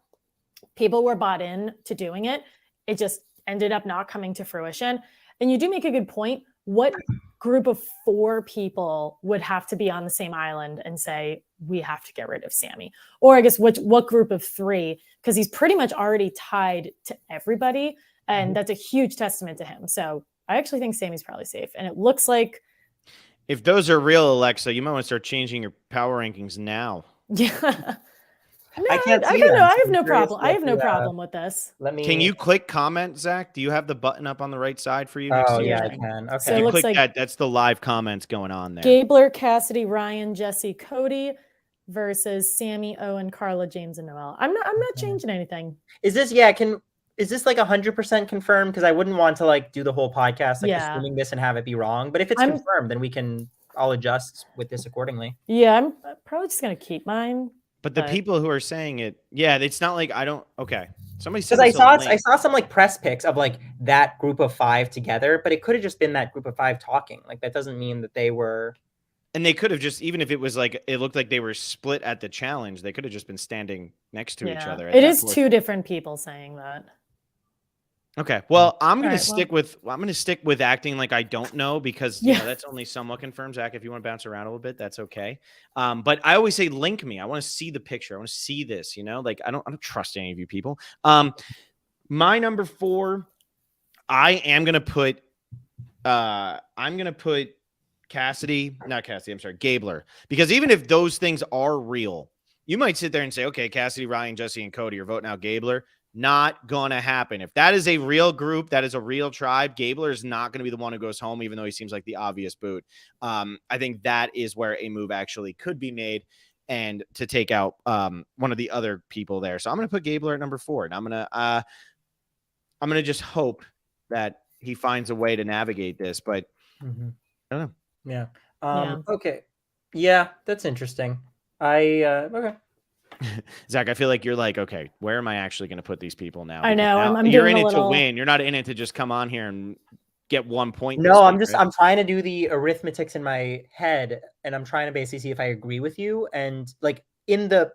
people were bought in to doing it. It just ended up not coming to fruition. And you do make a good point. What group of 4 people would have to be on the same island and say, we have to get rid of Sammy? Or I guess what group of 3? Because he's pretty much already tied to everybody. And that's a huge testament to him. So I actually think Sammy's probably safe. And it looks like, if those are real, Alexa, you might want to start changing your power rankings now. Yeah. No, I can't see I don't know. them, I so have I'm no curious problem. I what have no the, problem with this. Let me. Can you click comment, Zach? Do you have the button up on the right side for you next Oh to your yeah, I screen? can. So Okay. it You looks click like that. That's the live comments going on there. Gabler, Cassidy, Ryan, Jesse, Cody versus Sammy, Owen, Carla, James, and Noel. I'm not changing anything. Is this is this like 100% confirmed? Because I wouldn't want to like do the whole podcast like Yeah. assuming this and have it be wrong. But if it's confirmed, then I'll adjust with this accordingly. Yeah, I'm probably just gonna keep mine. But the people who are saying it, yeah, it's not like I don't. Okay, somebody said Because this I saw some like press pics of like that group of 5 together, but it could have just been that group of 5 talking. Like that doesn't mean that they were. And they could have just, even if it was like it looked like they were split at the challenge, they could have just been standing next to each other. It is 2 different people saying that. Okay, well, I'm gonna stick with acting like I don't know because you know that's only somewhat confirmed. Zach, if you want to bounce around a little bit, that's okay. But I always say link me. I want to see the picture. I want to see this. You know, like I don't trust any of you people. My number 4, I'm gonna put Gabler, because even if those things are real, you might sit there and say, okay, Cassidy, Ryan, Jesse, and Cody are voting out Gabler. Not gonna happen. If that is a real group, that is a real tribe, Gabler is not going to be the one who goes home, even though he seems like the obvious boot. I think that is where a move actually could be made and to take out one of the other people there. So I'm going to put Gabler at number 4, and I'm going to just hope that he finds a way to navigate this, but I don't know. Yeah. Okay. Yeah, that's interesting. Okay. Zach, I feel like you're like, okay, where am I actually going to put these people now? I know. Now, I'm you're doing in a it little... to win. You're not in it to just come on here and get 1 point. No, I'm trying to do the arithmetics in my head, and I'm trying to basically see if I agree with you. And like in the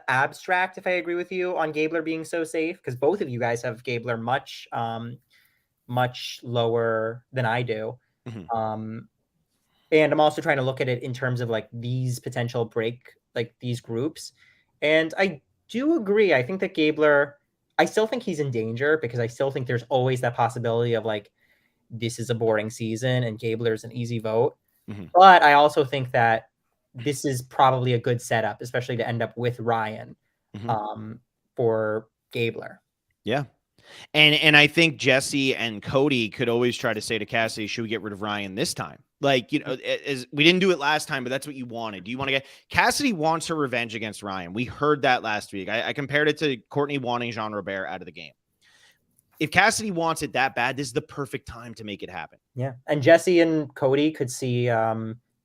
abstract, if I agree with you on Gabler being so safe, because both of you guys have Gabler much lower than I do. And I'm also trying to look at it in terms of like these potential these groups. And I do agree. I think that Gabler, I still think he's in danger because I still think there's always that possibility of like, this is a boring season and Gabler's an easy vote. But I also think that this is probably a good setup, especially to end up with Ryan for Gabler. Yeah. And I think Jesse and Cody could always try to say to Cassidy, should we get rid of Ryan this time? Like, you know, we didn't do it last time, but that's what you wanted. Do you want to get Cassidy wants her revenge against Ryan? We heard that last week. I compared it to Courtney wanting Jean Robert out of the game. If Cassidy wants it that bad, this is the perfect time to make it happen. Yeah. And Jesse and Cody could see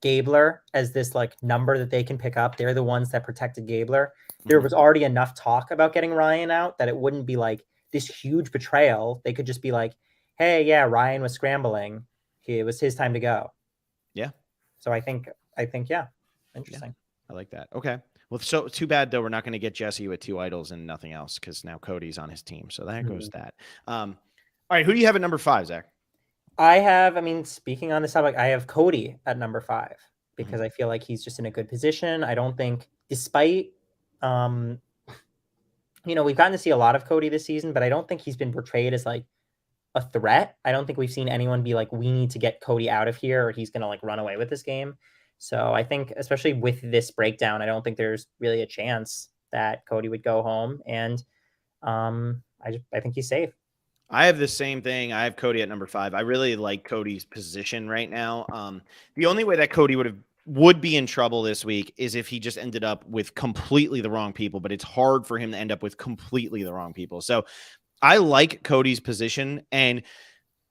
Gabler as this like number that they can pick up. They're the ones that protected Gabler. There was already enough talk about getting Ryan out that it wouldn't be like this huge betrayal. They could just be like, hey, yeah, Ryan was scrambling. It was his time to go. Yeah. So I think, yeah. Interesting. Yeah, I like that. Okay. Well, so too bad though, we're not going to get Jesse with 2 idols and nothing else because now Cody's on his team. So there goes that. All right. Who do you have at number 5, Zach? Speaking on this topic, I have Cody at number 5 because I feel like he's just in a good position. I don't think, despite, we've gotten to see a lot of Cody this season, but I don't think he's been portrayed as like a threat. I don't think we've seen anyone be like, we need to get Cody out of here or he's going to like run away with this game. So I think, especially with this breakdown, I don't think there's really a chance that Cody would go home. And I think he's safe. I have the same thing. I have Cody at number 5. I really like Cody's position right now. The only way that Cody would be in trouble this week is if he just ended up with completely the wrong people, but it's hard for him to end up with completely the wrong people. So I like Cody's position, and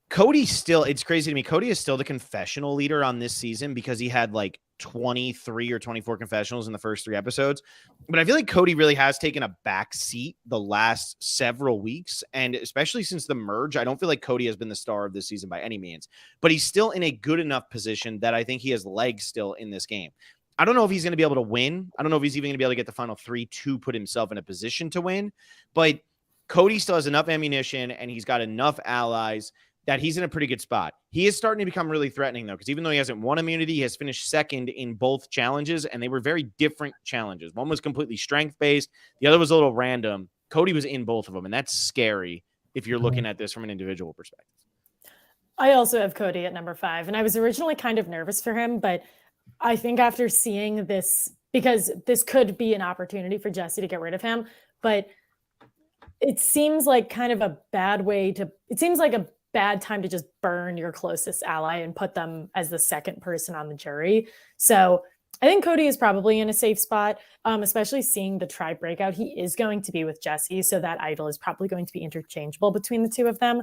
Cody still, it's crazy to me. Cody is still the confessional leader on this season because he had like 23 or 24 confessionals in the first 3 episodes. But I feel like Cody really has taken a back seat the last several weeks. And especially since the merge, I don't feel like Cody has been the star of this season by any means, but he's still in a good enough position that I think he has legs still in this game. I don't know if he's going to be able to win. I don't know if he's even going to be able to get the final 3 to put himself in a position to win, but Cody still has enough ammunition and he's got enough allies that he's in a pretty good spot. He is starting to become really threatening, though, because even though he hasn't won immunity, he has finished second in both challenges, and they were very different challenges. One was completely strength-based. The other was a little random. Cody was in both of them, and that's scary if you're looking at this from an individual perspective. I also have Cody at number 5, and I was originally kind of nervous for him, but I think after seeing this because this could be an opportunity for Jesse to get rid of him. But it seems like kind of a bad way to, it seems like a bad time to just burn your closest ally and put them as the second person on the jury. So I think Cody is probably in a safe spot, especially seeing the tribe breakout. He is going to be with Jesse, so that idol is probably going to be interchangeable between the two of them.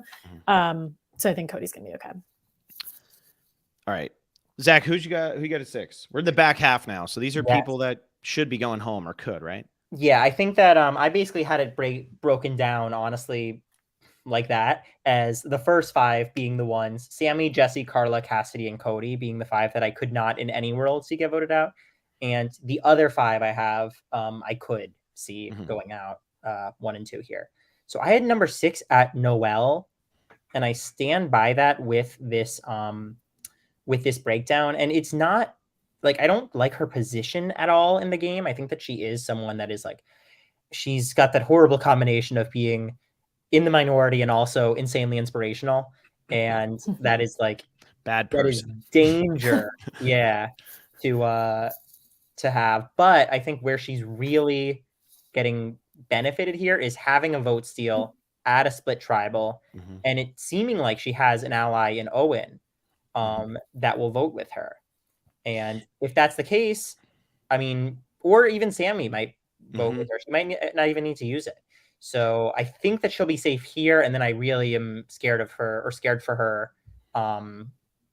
So I think Cody's going to be okay. All right. Zach, who you got at 6? We're in the back half now, so these are people that should be going home or could, right? Yeah, I think that I basically had it broken down, honestly, like that, as the first 5 being the ones, Sammy, Jesse, Carla, Cassidy, and Cody being the 5 that I could not in any world see get voted out. And the other 5 I have, I could see going out 1 and 2 here. So I had number 6 at Noelle, and I stand by that with this breakdown. And it's not like, I don't like her position at all in the game. I think that she is someone that is like, she's got that horrible combination of being in the minority and also insanely inspirational. And that is like bad person. That is danger. Yeah. To have. But I think where she's really getting benefited here is having a vote steal at a split tribal, and it seeming like she has an ally in Owen that will vote with her. And if that's the case, I mean, or even Sammy might vote with her. She might not even need to use it. So I think that she'll be safe here. And then I really am scared for her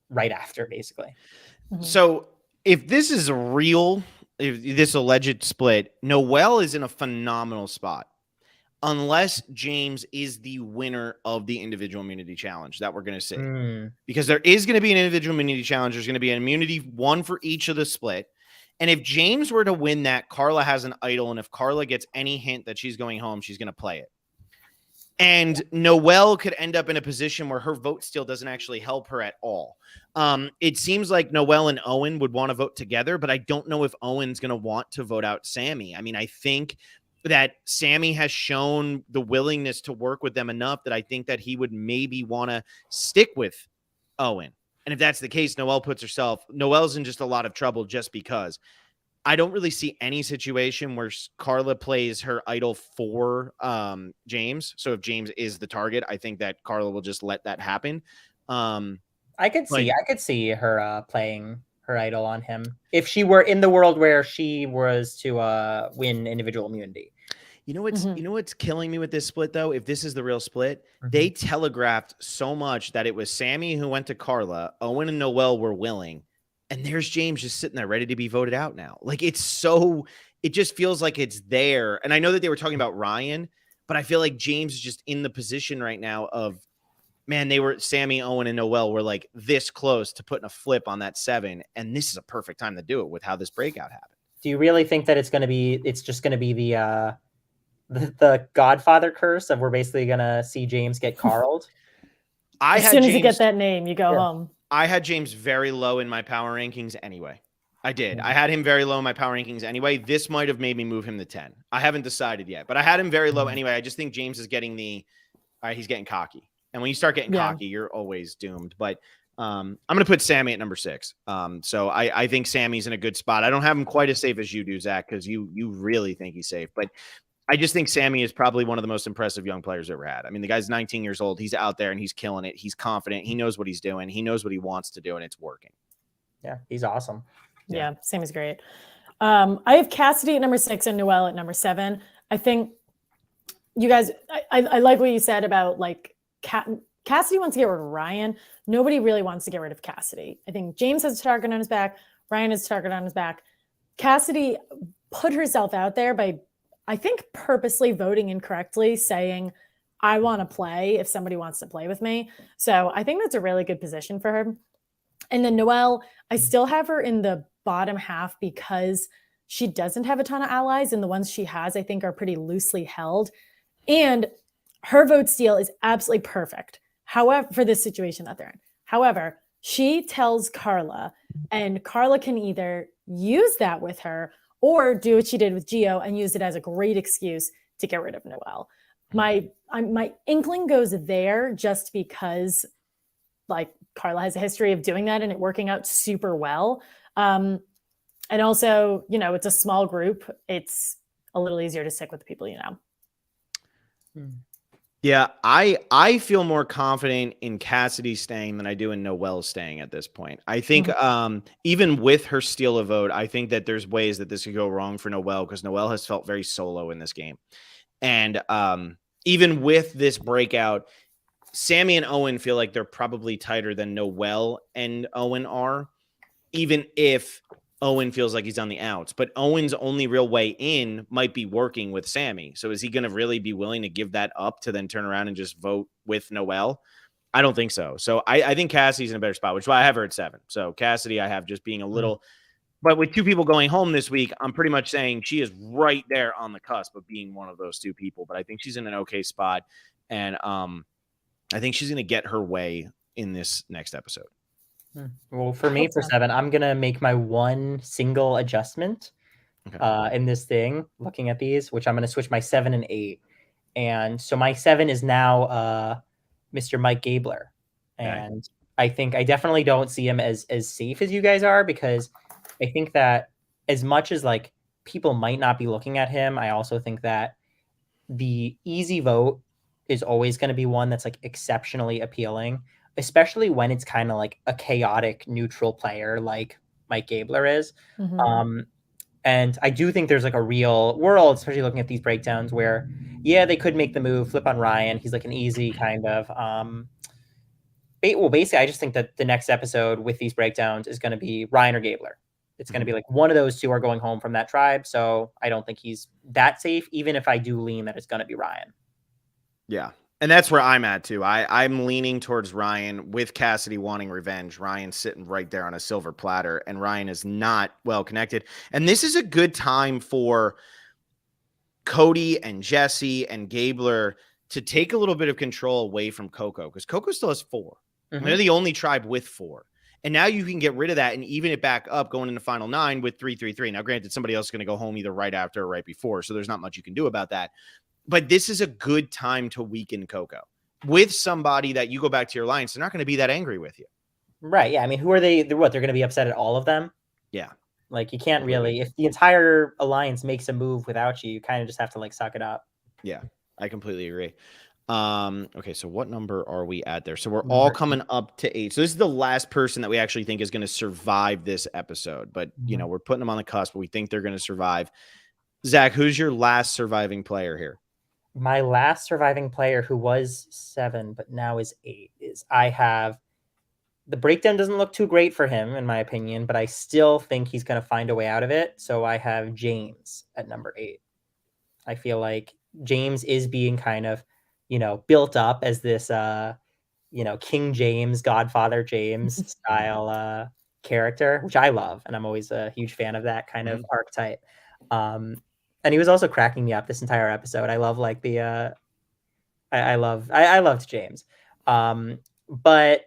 right after, basically. So if this is real, if this alleged split, Noelle is in a phenomenal spot. Unless James is the winner of the individual immunity challenge that we're going to see. Because there is going to be an individual immunity challenge. There's going to be an immunity, one for each of the split. And if James were to win that, Carla has an idol. And if Carla gets any hint that she's going home, she's going to play it. And Noelle could end up in a position where her vote steal doesn't actually help her at all. It seems like Noelle and Owen would want to vote together, but I don't know if Owen's going to want to vote out Sammy. I mean, I think that Sammy has shown the willingness to work with them enough that I think that he would maybe want to stick with Owen. And if that's the case, Noelle's in just a lot of trouble just because. I don't really see any situation where Carla plays her idol for James. So if James is the target, I think that Carla will just let that happen. I could see her playing her idol on him if she were in the world where she was to win individual immunity. You know what's killing me with this split though? If this is the real split, they telegraphed so much that it was Sammy who went to Carla, Owen and Noelle were willing, and there's James just sitting there ready to be voted out now. Like it just feels like it's there. And I know that they were talking about Ryan, but I feel like James is just in the position right now of, man, Sammy, Owen, and Noelle were like this close to putting a flip on that 7. And this is a perfect time to do it with how this breakout happened. Do you really think that it's just going to be the Godfather curse of we're basically going to see James get Carled? As soon as you get that name, you go home. I had James very low in my power rankings anyway. I did. I had him very low in my power rankings anyway. This might have made me move him to 10. I haven't decided yet, but I had him very low anyway. I just think James is getting he's getting cocky. And when you start getting cocky, you're always doomed. But I'm going to put Sammy at number 6. So I think Sammy's in a good spot. I don't have him quite as safe as you do, Zach, because you really think he's safe. But I just think Sammy is probably one of the most impressive young players ever had. I mean, the guy's 19 years old. He's out there and he's killing it. He's confident. He knows what he's doing. He knows what he wants to do, and it's working. Yeah, he's awesome. Yeah, Sammy's great. I have Cassidy at number 6 and Noelle at number 7. I think you guys, I like what you said about like Cassidy wants to get rid of Ryan. Nobody really wants to get rid of Cassidy. I think James has a target on his back. Ryan has a target on his back. Cassidy put herself out there by, I think, purposely voting incorrectly, saying, I want to play if somebody wants to play with me. So I think that's a really good position for her. And then Noelle, I still have her in the bottom half because she doesn't have a ton of allies, and the ones she has, I think, are pretty loosely held. And her vote steal is absolutely perfect. However, for this situation that they're in. However, she tells Carla, and Carla can either use that with her or do what she did with Gio and use it as a great excuse to get rid of Noelle. My inkling goes there just because like Carla has a history of doing that and it working out super well. And And also, you know, it's a small group. It's a little easier to stick with the people you know. Yeah, I feel more confident in Cassidy staying than I do in Noelle staying at this point. I think even with her steal a vote, I think that there's ways that this could go wrong for Noelle because Noelle has felt very solo in this game. And even with this breakout, Sammy and Owen feel like they're probably tighter than Noelle and Owen are, even if Owen feels like he's on the outs. But Owen's only real way in might be working with Sammy. So is he going to really be willing to give that up to then turn around and just vote with Noelle? I don't think so. So I think Cassidy's in a better spot, which is why I have her at 7. So Cassidy, I have just being a little, but with 2 people going home this week, I'm pretty much saying she is right there on the cusp of being one of those 2 people. But I think she's in an okay spot. And I think she's going to get her way in this next episode. Well, for me, for 7, I'm going to make my one single adjustment in this thing, looking at these, which I'm going to switch my 7 and 8. And so my 7 is now Mr. Mike Gabler. And I think I definitely don't see him as safe as you guys are, because I think that as much as like people might not be looking at him, I also think that the easy vote is always going to be one that's like exceptionally appealing, especially when it's kind of like a chaotic neutral player like Mike Gabler is. And I do think there's like a real world, especially looking at these breakdowns, where, yeah, they could make the move, flip on Ryan. He's like an easy kind of, well, basically, I just think that the next episode with these breakdowns is going to be Ryan or Gabler. It's going to be like one of those 2 are going home from that tribe. So I don't think he's that safe, even if I do lean that it's going to be Ryan. Yeah. And that's where I'm at too. I'm leaning towards Ryan with Cassidy wanting revenge. Ryan's sitting right there on a silver platter, and Ryan is not well connected. And this is a good time for Cody and Jesse and Gabler to take a little bit of control away from Coco, because Coco still has 4. They're the only tribe with 4. And now you can get rid of that and even it back up going into final 9 with 3-3-3. Now, granted, somebody else is going to go home either right after or right before, so there's not much you can do about that. But this is a good time to weaken Coco with somebody that you go back to your alliance. They're not going to be that angry with you. Right. Yeah. I mean, who are they? They're going to be upset at all of them? Yeah. Like, you can't really, if the entire alliance makes a move without you, you kind of just have to like suck it up. Yeah, I completely agree. Okay, so what number are we at there? So we're all coming up to 8. So this is the last person that we actually think is going to survive this episode. But, you know, we're putting them on the cusp, but we think they're going to survive. Zach, who's your last surviving player here? My last surviving player, who was 7, but now is 8, is I have, the breakdown doesn't look too great for him, in my opinion, but I still think he's going to find a way out of it. So I have James at number 8. I feel like James is being kind of, you know, built up as this, you know, King James, Godfather James style character, which I love. And I'm always a huge fan of that kind of archetype. And he was also cracking me up this entire episode. I love like the, I loved James. But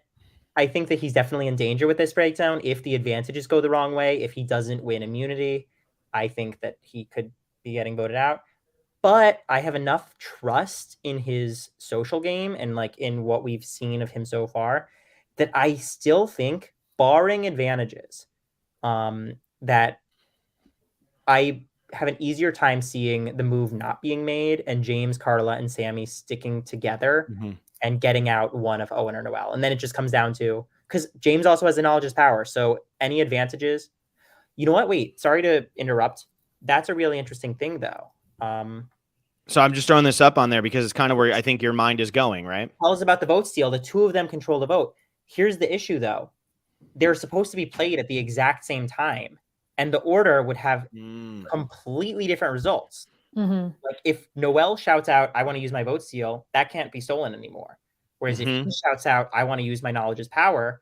I think that he's definitely in danger with this breakdown. If the advantages go the wrong way, if he doesn't win immunity, I think that he could be getting voted out. But I have enough trust in his social game and like in what we've seen of him so far that I still think, barring advantages, that I have an easier time seeing the move not being made and James, Carla, and Sammy sticking together and getting out one of Owen or Noelle. And then it just comes down to, because James also has the knowledge is power. So any advantages, you know what? Wait, sorry to interrupt. That's a really interesting thing though. So I'm just throwing this up on there because it's kind of where I think your mind is going, right? Tell us about the vote steal. The 2 of them control the vote. Here's the issue though. They're supposed to be played at the exact same time, and the order would have completely different results. Like if Noelle shouts out, I want to use my vote steal, that can't be stolen anymore. Whereas if he shouts out, I want to use my knowledge is power,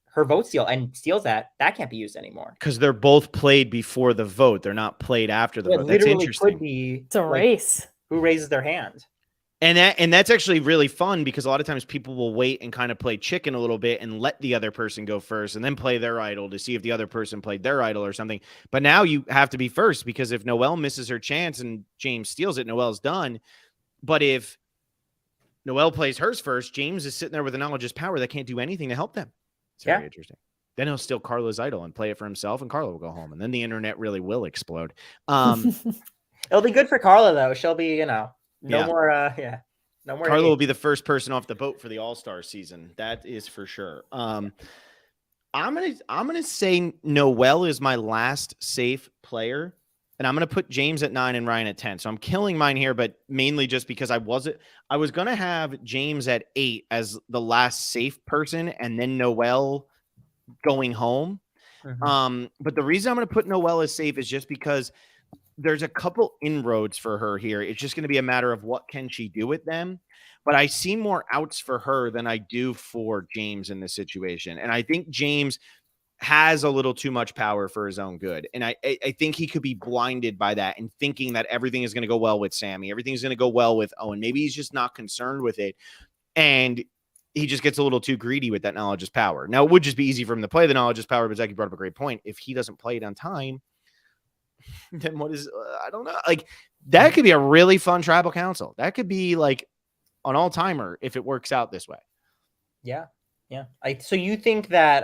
her vote steal and steals that can't be used anymore. Because they're both played before the vote. They're not played after the vote. That's interesting. Could be, it's a race. Who raises their hand? And that's actually really fun because a lot of times people will wait and kind of play chicken a little bit and let the other person go first and then play their idol to see if the other person played their idol or something. But now you have to be first because if Noelle misses her chance and James steals it, Noelle's done. But if Noelle plays hers first, James is sitting there with the knowledge is power that can't do anything to help them. It's very interesting. Then he'll steal Carla's idol and play it for himself, and Carla will go home, and then the internet really will explode. It'll be good for Carla though. She'll be, no Yeah. more, no more. Carla will be the first person off the boat for the All-Star season. That is for sure. I'm gonna say Noelle is my last safe player, and I'm gonna put James at 9 and Ryan at 10. So I'm killing mine here, but mainly just because I was gonna have James at 8 as the last safe person, and then Noelle going home. But the reason I'm gonna put Noelle as safe is just because there's a couple inroads for her here. It's just going to be a matter of what can she do with them. But I see more outs for her than I do for James in this situation. And I think James has a little too much power for his own good. And I think he could be blinded by that and thinking that everything is going to go well with Sammy. Everything's going to go well with Owen. Maybe he's just not concerned with it. And he just gets a little too greedy with that knowledge is power. Now, it would just be easy for him to play the knowledge is power, but Zach, you brought up a great point. If he doesn't play it on time, then what is I don't know. Like that could be a really fun tribal council. That could be like an all-timer if it works out this way. Yeah. So you think that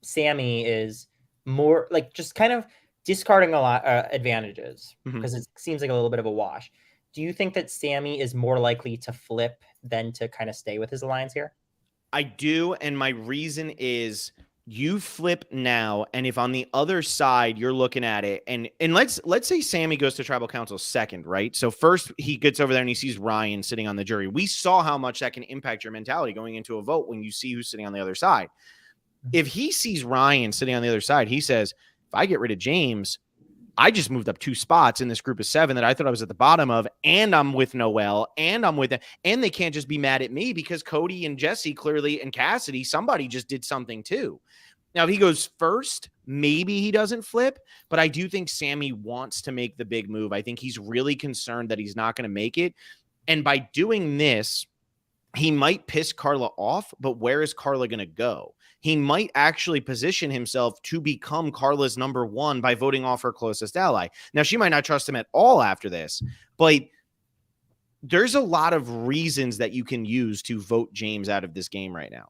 Sammy is more like just kind of discarding a lot advantages because it seems like a little bit of a wash. Do you think that Sammy is more likely to flip than to kind of stay with his alliance here? I do, and my reason is you flip now, and if on the other side you're looking at it, and let's say Sammy goes to tribal council second, right? So first he gets over there and he sees Ryan sitting on the jury. We saw how much that can impact your mentality going into a vote when you see who's sitting on the other side. If he sees Ryan sitting on the other side, he says, if I get rid of James, I just moved up 2 spots in this group of 7 that I thought I was at the bottom of, and I'm with Noelle, and I'm with them, and they can't just be mad at me because Cody and Jesse clearly, and Cassidy, somebody just did something too. Now, if he goes first, maybe he doesn't flip, but I do think Sammy wants to make the big move. I think he's really concerned that he's not going to make it. And by doing this, he might piss Carla off, but where is Carla going to go? He might actually position himself to become Carla's number 1 by voting off her closest ally. Now, she might not trust him at all after this, but there's a lot of reasons that you can use to vote James out of this game right now.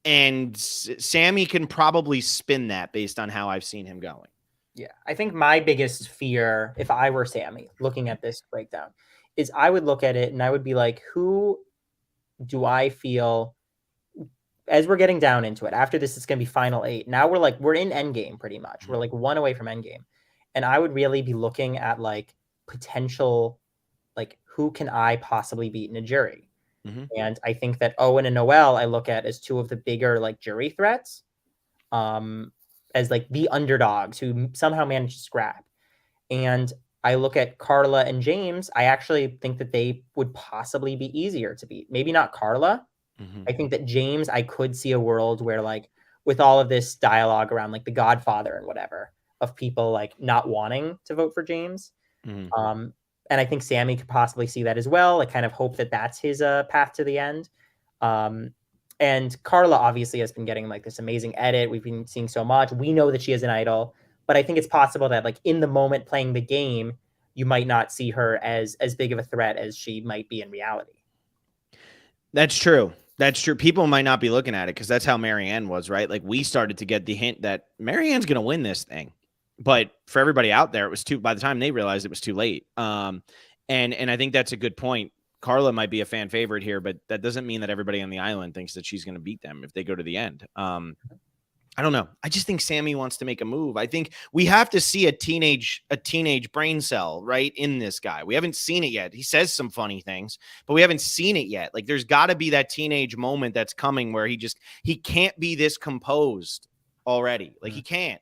And Sammy can probably spin that based on how I've seen him going. Yeah, I think my biggest fear, if I were Sammy, looking at this breakdown, is I would look at it and I would be like, who do I feel, as we're getting down into it, after this, it's going to be final 8. Now we're in endgame pretty much. We're like 1 away from endgame. And I would really be looking at like potential, like who can I possibly beat in a jury? And I think that Owen and Noelle I look at as 2 of the bigger like jury threats, as like the underdogs who somehow managed to scrap. And I look at Carla and James. I actually think that they would possibly be easier to beat. Maybe not Carla. I think that James, I could see a world where like with all of this dialogue around like the Godfather and whatever of people like not wanting to vote for James. And I think Sammy could possibly see that as well. I kind of hope that that's his path to the end. And Carla obviously has been getting like this amazing edit. We've been seeing so much. We know that she is an idol, but I think it's possible that like in the moment playing the game, you might not see her as big of a threat as she might be in reality. That's true. That's true. People might not be looking at it because that's how Marianne was, right? Like we started to get the hint that Marianne's going to win this thing. But for everybody out there, it was by the time they realized it was too late. And I think that's a good point. Carla might be a fan favorite here, but that doesn't mean that everybody on the island thinks that she's going to beat them if they go to the end. I don't know. I just think Sammy wants to make a move. I think we have to see a teenage brain cell, right, in this guy. We haven't seen it yet. He says some funny things, but we haven't seen it yet. Like there's got to be that teenage moment that's coming where he can't be this composed already. Like he can't.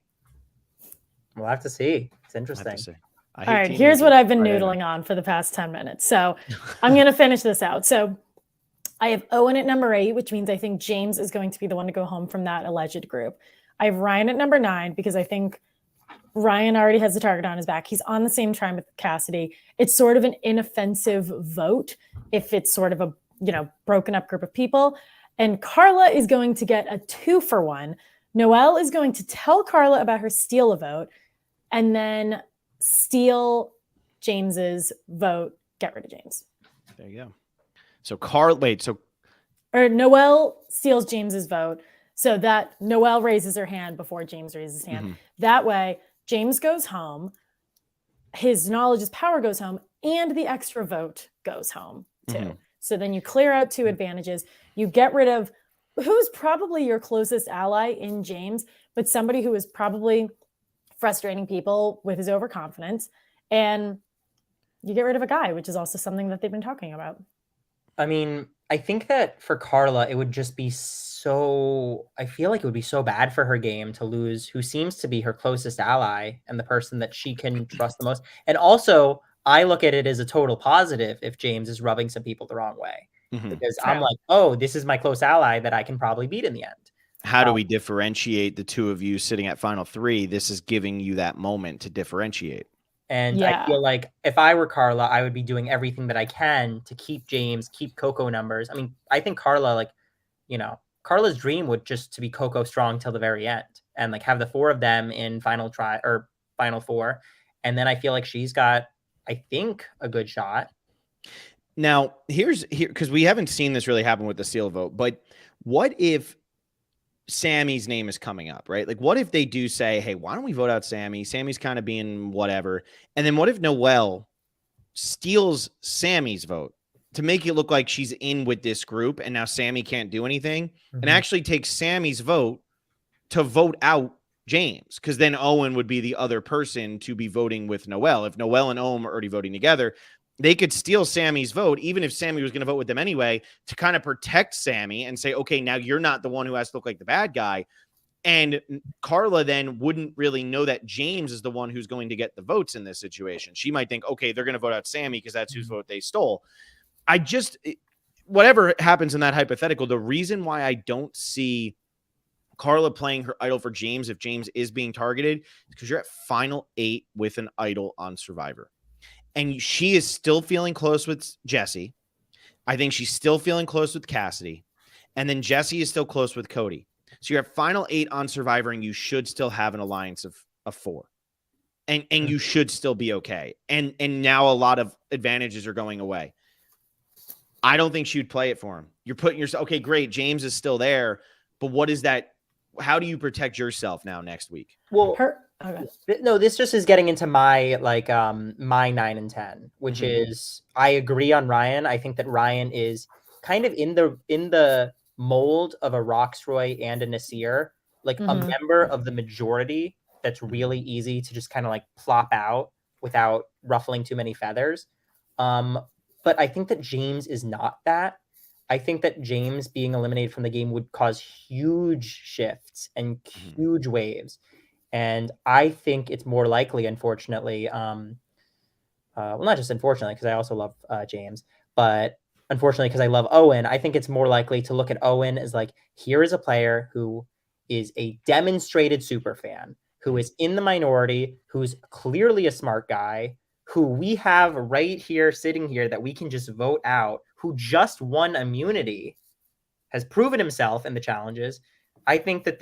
We'll have to see. It's interesting. All right, here's what I've been noodling on for the past 10 minutes. So I'm going to finish this out. So I have Owen at number 8, which means I think James is going to be the one to go home from that alleged group. I have Ryan at number 9 because I think Ryan already has the target on his back. He's on the same time with Cassidy. It's sort of an inoffensive vote if it's sort of a, broken up group of people. And Carla is going to get a 2-for-1. Noelle is going to tell Carla about her steal a vote and then steal James's vote, get rid of James. There you go. So Noelle steals James's vote. So that Noelle raises her hand before James raises his hand. That way, James goes home, his knowledge is power goes home, and the extra vote goes home too. So then you clear out 2 advantages. You get rid of who's probably your closest ally in James, but somebody who is probably frustrating people with his overconfidence. And you get rid of a guy, which is also something that they've been talking about. I mean, I think that for Carla, it would just be I feel like it would be so bad for her game to lose who seems to be her closest ally and the person that she can trust the most. And also, I look at it as a total positive if James is rubbing some people the wrong way. Because I'm like, oh, this is my close ally that I can probably beat in the end. How do we differentiate the 2 of you sitting at final 3? This is giving you that moment to differentiate. And I feel like if I were Carla, I would be doing everything that I can to keep James, keep Coco numbers. I mean, I think Carla, like, Carla's dream would just to be Coco strong till the very end and like have the 4 of them in final 4. And then I feel like she's got, I think, a good shot. Now, here, because we haven't seen this really happen with the seal vote, but what if Sammy's name is coming up, right? Like, what if they do say, hey, why don't we vote out Sammy? Sammy's kind of being whatever. And then what if Noelle steals Sammy's vote to make it look like she's in with this group and now Sammy can't do anything and actually takes Sammy's vote to vote out James? Because then Owen would be the other person to be voting with Noelle. If Noelle and Owen are already voting together, they could steal Sammy's vote, even if Sammy was going to vote with them anyway, to kind of protect Sammy and say, okay, now you're not the one who has to look like the bad guy. And Carla then wouldn't really know that James is the one who's going to get the votes in this situation. She might think, okay, they're going to vote out Sammy because that's whose vote they stole. Whatever happens in that hypothetical, the reason why I don't see Carla playing her idol for James if James is being targeted is because you're at final 8 with an idol on Survivor. And she is still feeling close with Jesse. I think she's still feeling close with Cassidy. And then Jesse is still close with Cody. So you're at final 8 on Survivor, and you should still have an alliance of 4. And you should still be okay. And now a lot of advantages are going away. I don't think she would play it for him. You're putting yourself, okay, great, James is still there, but what is that? How do you protect yourself now next week? Well, no, this just is getting into my my 9 and 10, which is I agree on Ryan. I think that Ryan is kind of in the mold of a Roxroy and a Nasir, like a member of the majority that's really easy to just kind of like plop out without ruffling too many feathers. But I think that James is not that. I think that James being eliminated from the game would cause huge shifts and huge waves. And I think it's more likely, unfortunately, well, not just unfortunately, because I also love James, but unfortunately, because I love Owen, I think it's more likely to look at Owen as like, here is a player who is a demonstrated super fan, who is in the minority, who's clearly a smart guy, who we have right here, sitting here, that we can just vote out, who just won immunity, has proven himself in the challenges. I think that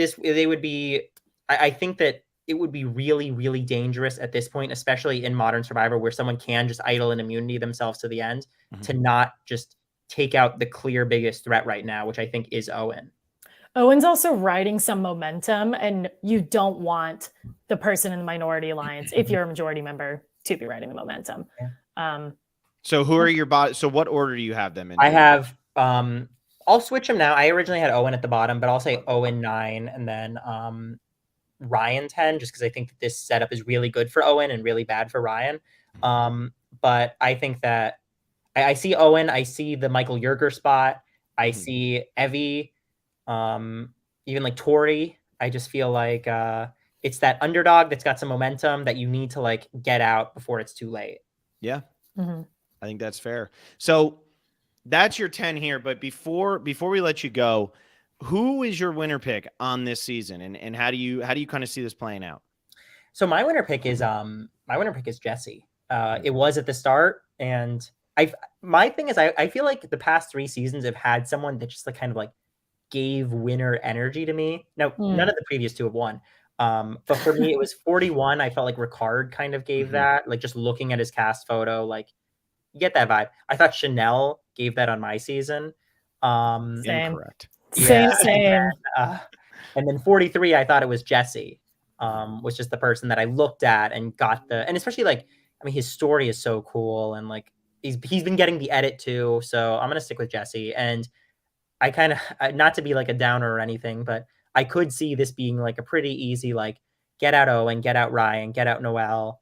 I think that it would be really, really dangerous at this point, especially in Modern Survivor, where someone can just idle an immunity themselves to the end, to not just take out the clear biggest threat right now, which I think is Owen. Owen's also riding some momentum, and you don't want the person in the minority alliance, if you're a majority member, to be riding the momentum. Yeah. So who are your So what order do you have them in? I have, I'll switch them now. I originally had Owen at the bottom, but I'll say Owen 9 and then Ryan 10, just because I think that this setup is really good for Owen and really bad for Ryan. But I think that I see Owen, I see the Michael Yerger spot, I see Evie, even like Tori. I just feel like it's that underdog that's got some momentum that you need to like get out before it's too late. Yeah. I think that's fair. So that's your 10 here. But before we let you go, who is your winner pick on this season, and how do you kind of see this playing out? So my winner pick is Jesse. It was at the start, and my thing is I feel like the past 3 seasons have had someone that just like kind of like gave winner energy to me. Now none of the previous 2 have won. But for me, it was 41. I felt like Ricard kind of gave that, like just looking at his cast photo, like you get that vibe. I thought Chanel gave that on my season. Same. Incorrect. Same. And then 43, I thought it was Jesse, was just the person that I looked at and got and especially like, I mean, his story is so cool. And like, he's been getting the edit too. So I'm going to stick with Jesse. And I kind of, not to be like a downer or anything, but I could see this being like a pretty easy, like get out Owen, get out Ryan, get out Noel,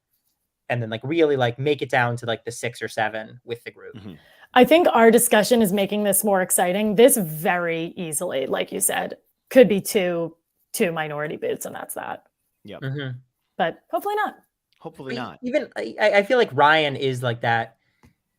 and then like really like make it down to like the 6 or 7 with the group. Mm-hmm. I think our discussion is making this more exciting. This very easily, like you said, could be two minority boots, and that's that. Yep. Mm-hmm. But hopefully not. Hopefully not. Even I feel like Ryan is like that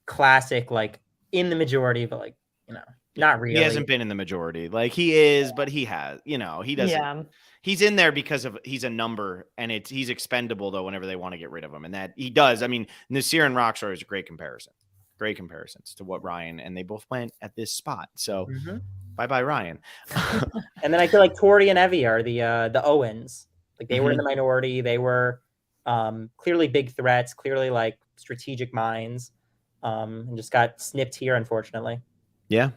classic, like in the majority, but like, you know, not really. He hasn't been in the majority. Like he is, but he has, you know, he doesn't. Yeah. He's in there because he's a number, and he's expendable though whenever they want to get rid of him, and that he does. I mean, Nasir and Rockstar is a great comparison. Great comparisons to what Ryan, and they both went at this spot. So bye Ryan. And then I feel like Tori and Evie are the Owens. Like they were in the minority. They were clearly big threats, clearly like strategic minds, and just got snipped here, unfortunately. Yeah.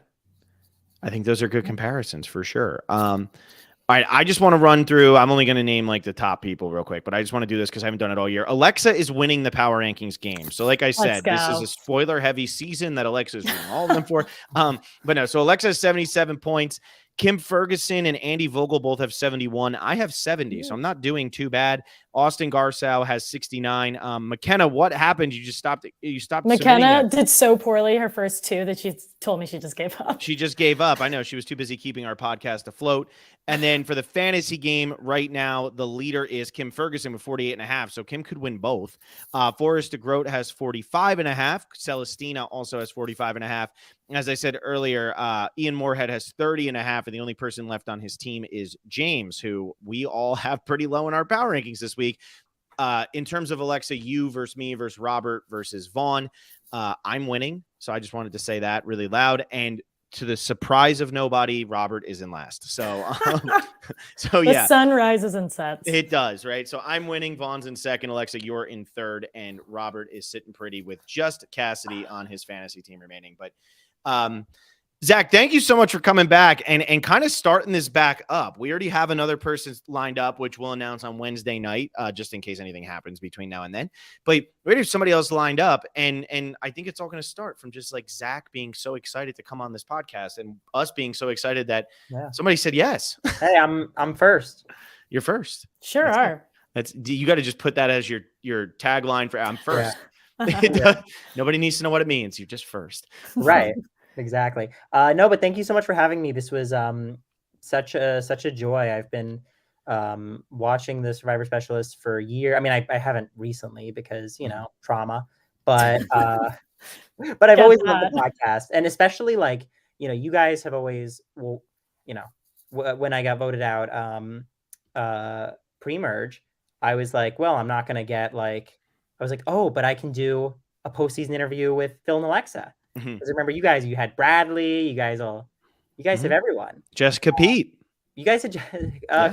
I think those are good comparisons for sure. All right, I just want to run through. I'm only going to name like the top people real quick, but I just want to do this because I haven't done it all year. Alexa is winning the Power Rankings game. So like I said, this is a spoiler-heavy season that Alexa is winning all of them for. But no, so Alexa has 77 points. Kim Ferguson and Andy Vogel both have 71. I have 70, so I'm not doing too bad. Austin Garsow has 69. McKenna, what happened? You just stopped. You stopped. McKenna did so poorly her first 2 that she told me she just gave up. She just gave up. I know she was too busy keeping our podcast afloat. And then for the fantasy game right now, the leader is Kim Ferguson with 48.5. So Kim could win both. Forrest DeGroat has 45.5. Celestina also has 45.5. As I said earlier, Ian Moorhead has 30.5. And the only person left on his team is James, who we all have pretty low in our power rankings this week. In terms of Alexa, you versus me versus Robert versus Vaughn, I'm winning. So I just wanted to say that really loud. And to the surprise of nobody, Robert is in last. So, the sun rises and sets. It does, right? So I'm winning. Vaughn's in second. Alexa, you're in third, and Robert is sitting pretty with just Cassidy on his fantasy team remaining. But Zach, thank you so much for coming back and kind of starting this back up. We already have another person lined up, which we'll announce on Wednesday night, just in case anything happens between now and then. But we already have somebody else lined up, and I think it's all going to start from just like Zach being so excited to come on this podcast and us being so excited that somebody said yes. Hey, I'm first. You're first. Sure That's you got to just put that as your tagline for I'm first. Nobody needs to know what it means. You're just first. Right. Exactly. No, but thank you so much for having me. This was such a joy. I've been watching the Survivor Specialist for a year. I mean, I haven't recently because, you know, trauma, but I've always loved the podcast, and especially like, you know, you guys have always, well, you know, when I got voted out pre-merge, I was like, well, I'm not going to get like, I was like, oh, but I can do a postseason interview with Phil and Alexa. Because remember, you guys, you had Bradley, you guys have everyone. Jessica Pete. You guys had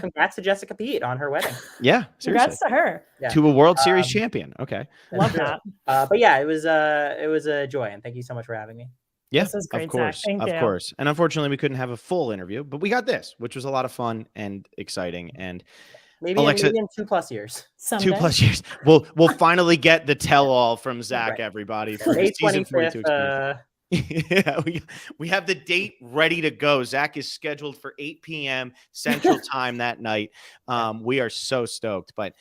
congrats to Jessica Pete on her wedding. Yeah, seriously. Congrats to her. Yeah. To a World Series champion. Okay. Love that. But yeah, it was a joy, and thank you so much for having me. Yeah, this was great, of course. Zach. Thank you. Of course. And unfortunately, we couldn't have a full interview, but we got this, which was a lot of fun and exciting. And maybe in 2+ years. Someday. 2+ years. We'll finally get the tell-all from Zach, everybody, for season 42 experience. Yeah, we have the date ready to go. Zach is scheduled for 8 p.m. Central Time that night. We are so stoked. But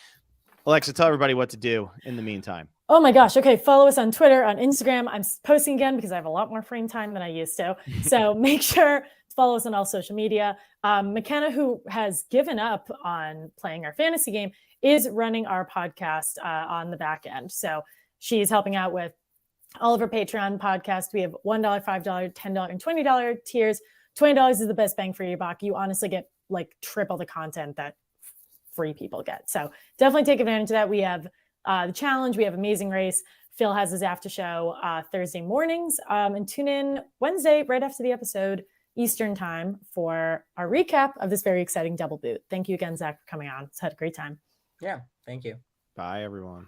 Alexa, tell everybody what to do in the meantime. Oh my gosh. Okay. Follow us on Twitter, on Instagram. I'm posting again because I have a lot more frame time than I used to. So make sure to follow us on all social media. McKenna, who has given up on playing our fantasy game, is running our podcast on the back end. So she's helping out with all of our Patreon podcasts. We have $1, $5, $10, and $20 tiers. $20 is the best bang for your buck. You honestly get like triple the content that free people get. So definitely take advantage of that. We have the challenge. We have Amazing Race. Phil has his after show Thursday mornings. And tune in Wednesday right after the episode, Eastern time, for our recap of this very exciting double boot. Thank you again, Zach, for coming on. It's had a great time. Yeah, thank you. Bye, everyone.